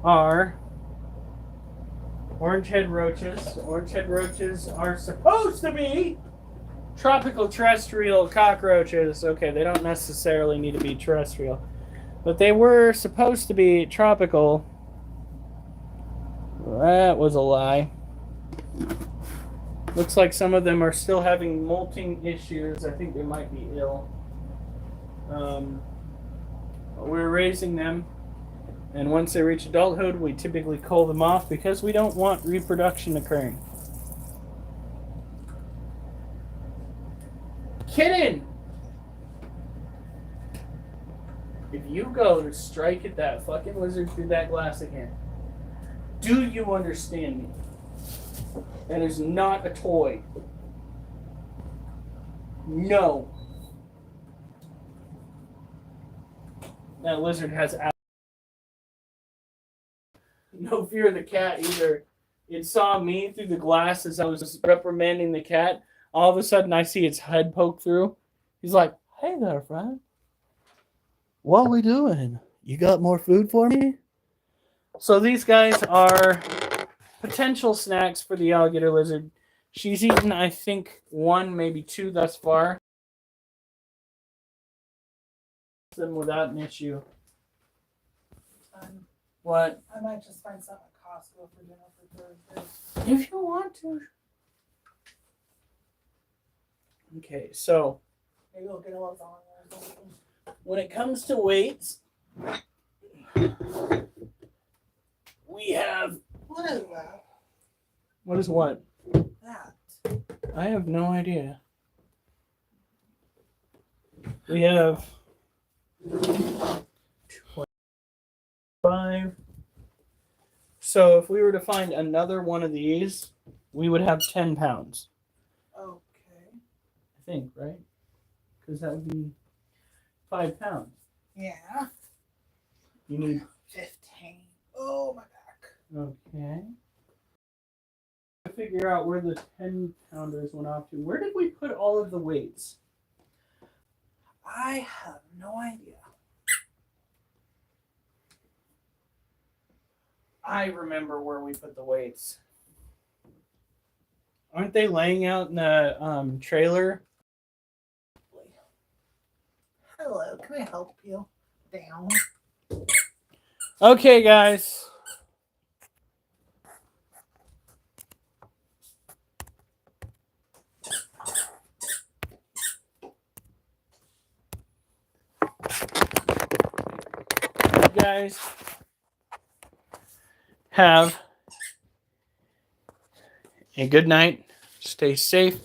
are orange-head roaches. Orange-head roaches are supposed to be tropical terrestrial cockroaches. Okay, they don't necessarily need to be terrestrial, but they were supposed to be tropical. That was a lie. Looks like some of them are still having molting issues. I think they might be ill. We're raising them, and once they reach adulthood, we typically cull them off because we don't want reproduction occurring. Kitten! If you go to strike at that fucking lizard through that glass again, do you understand me? That is not a toy. No. That lizard has no fear of the cat either. It saw me through the glass as I was reprimanding the cat. All of a sudden, I see its head poke through. He's like, "Hey there, friend. What are we doing? You got more food for me?" So these guys are potential snacks for the alligator lizard. She's eaten, I think, 1, maybe 2 thus far. Them without an issue. What? I might just find something at Costco for dinner for Thursday. If you want to. Okay, so Maybe we'll get a lasagna or something. when it comes to weights, we have. What is that? What is what? That. I have no idea. We have 2.5. So if we were to find another one of these, we would have 10 pounds. Okay. I think, right? Because that would be 5 pounds. Yeah. You need 15. Oh, my back. Okay. To figure out where the 10 pounders went off to. Where did we put all of the weights? I have no idea. I remember where we put the weights. Aren't they laying out in the trailer? Hello, can I help you? Down. Okay, guys. You guys have a good night. Stay safe.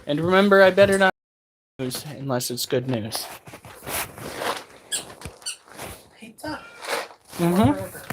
And remember, I better not news unless it's good news. Pizza? Mm-hmm. Burger?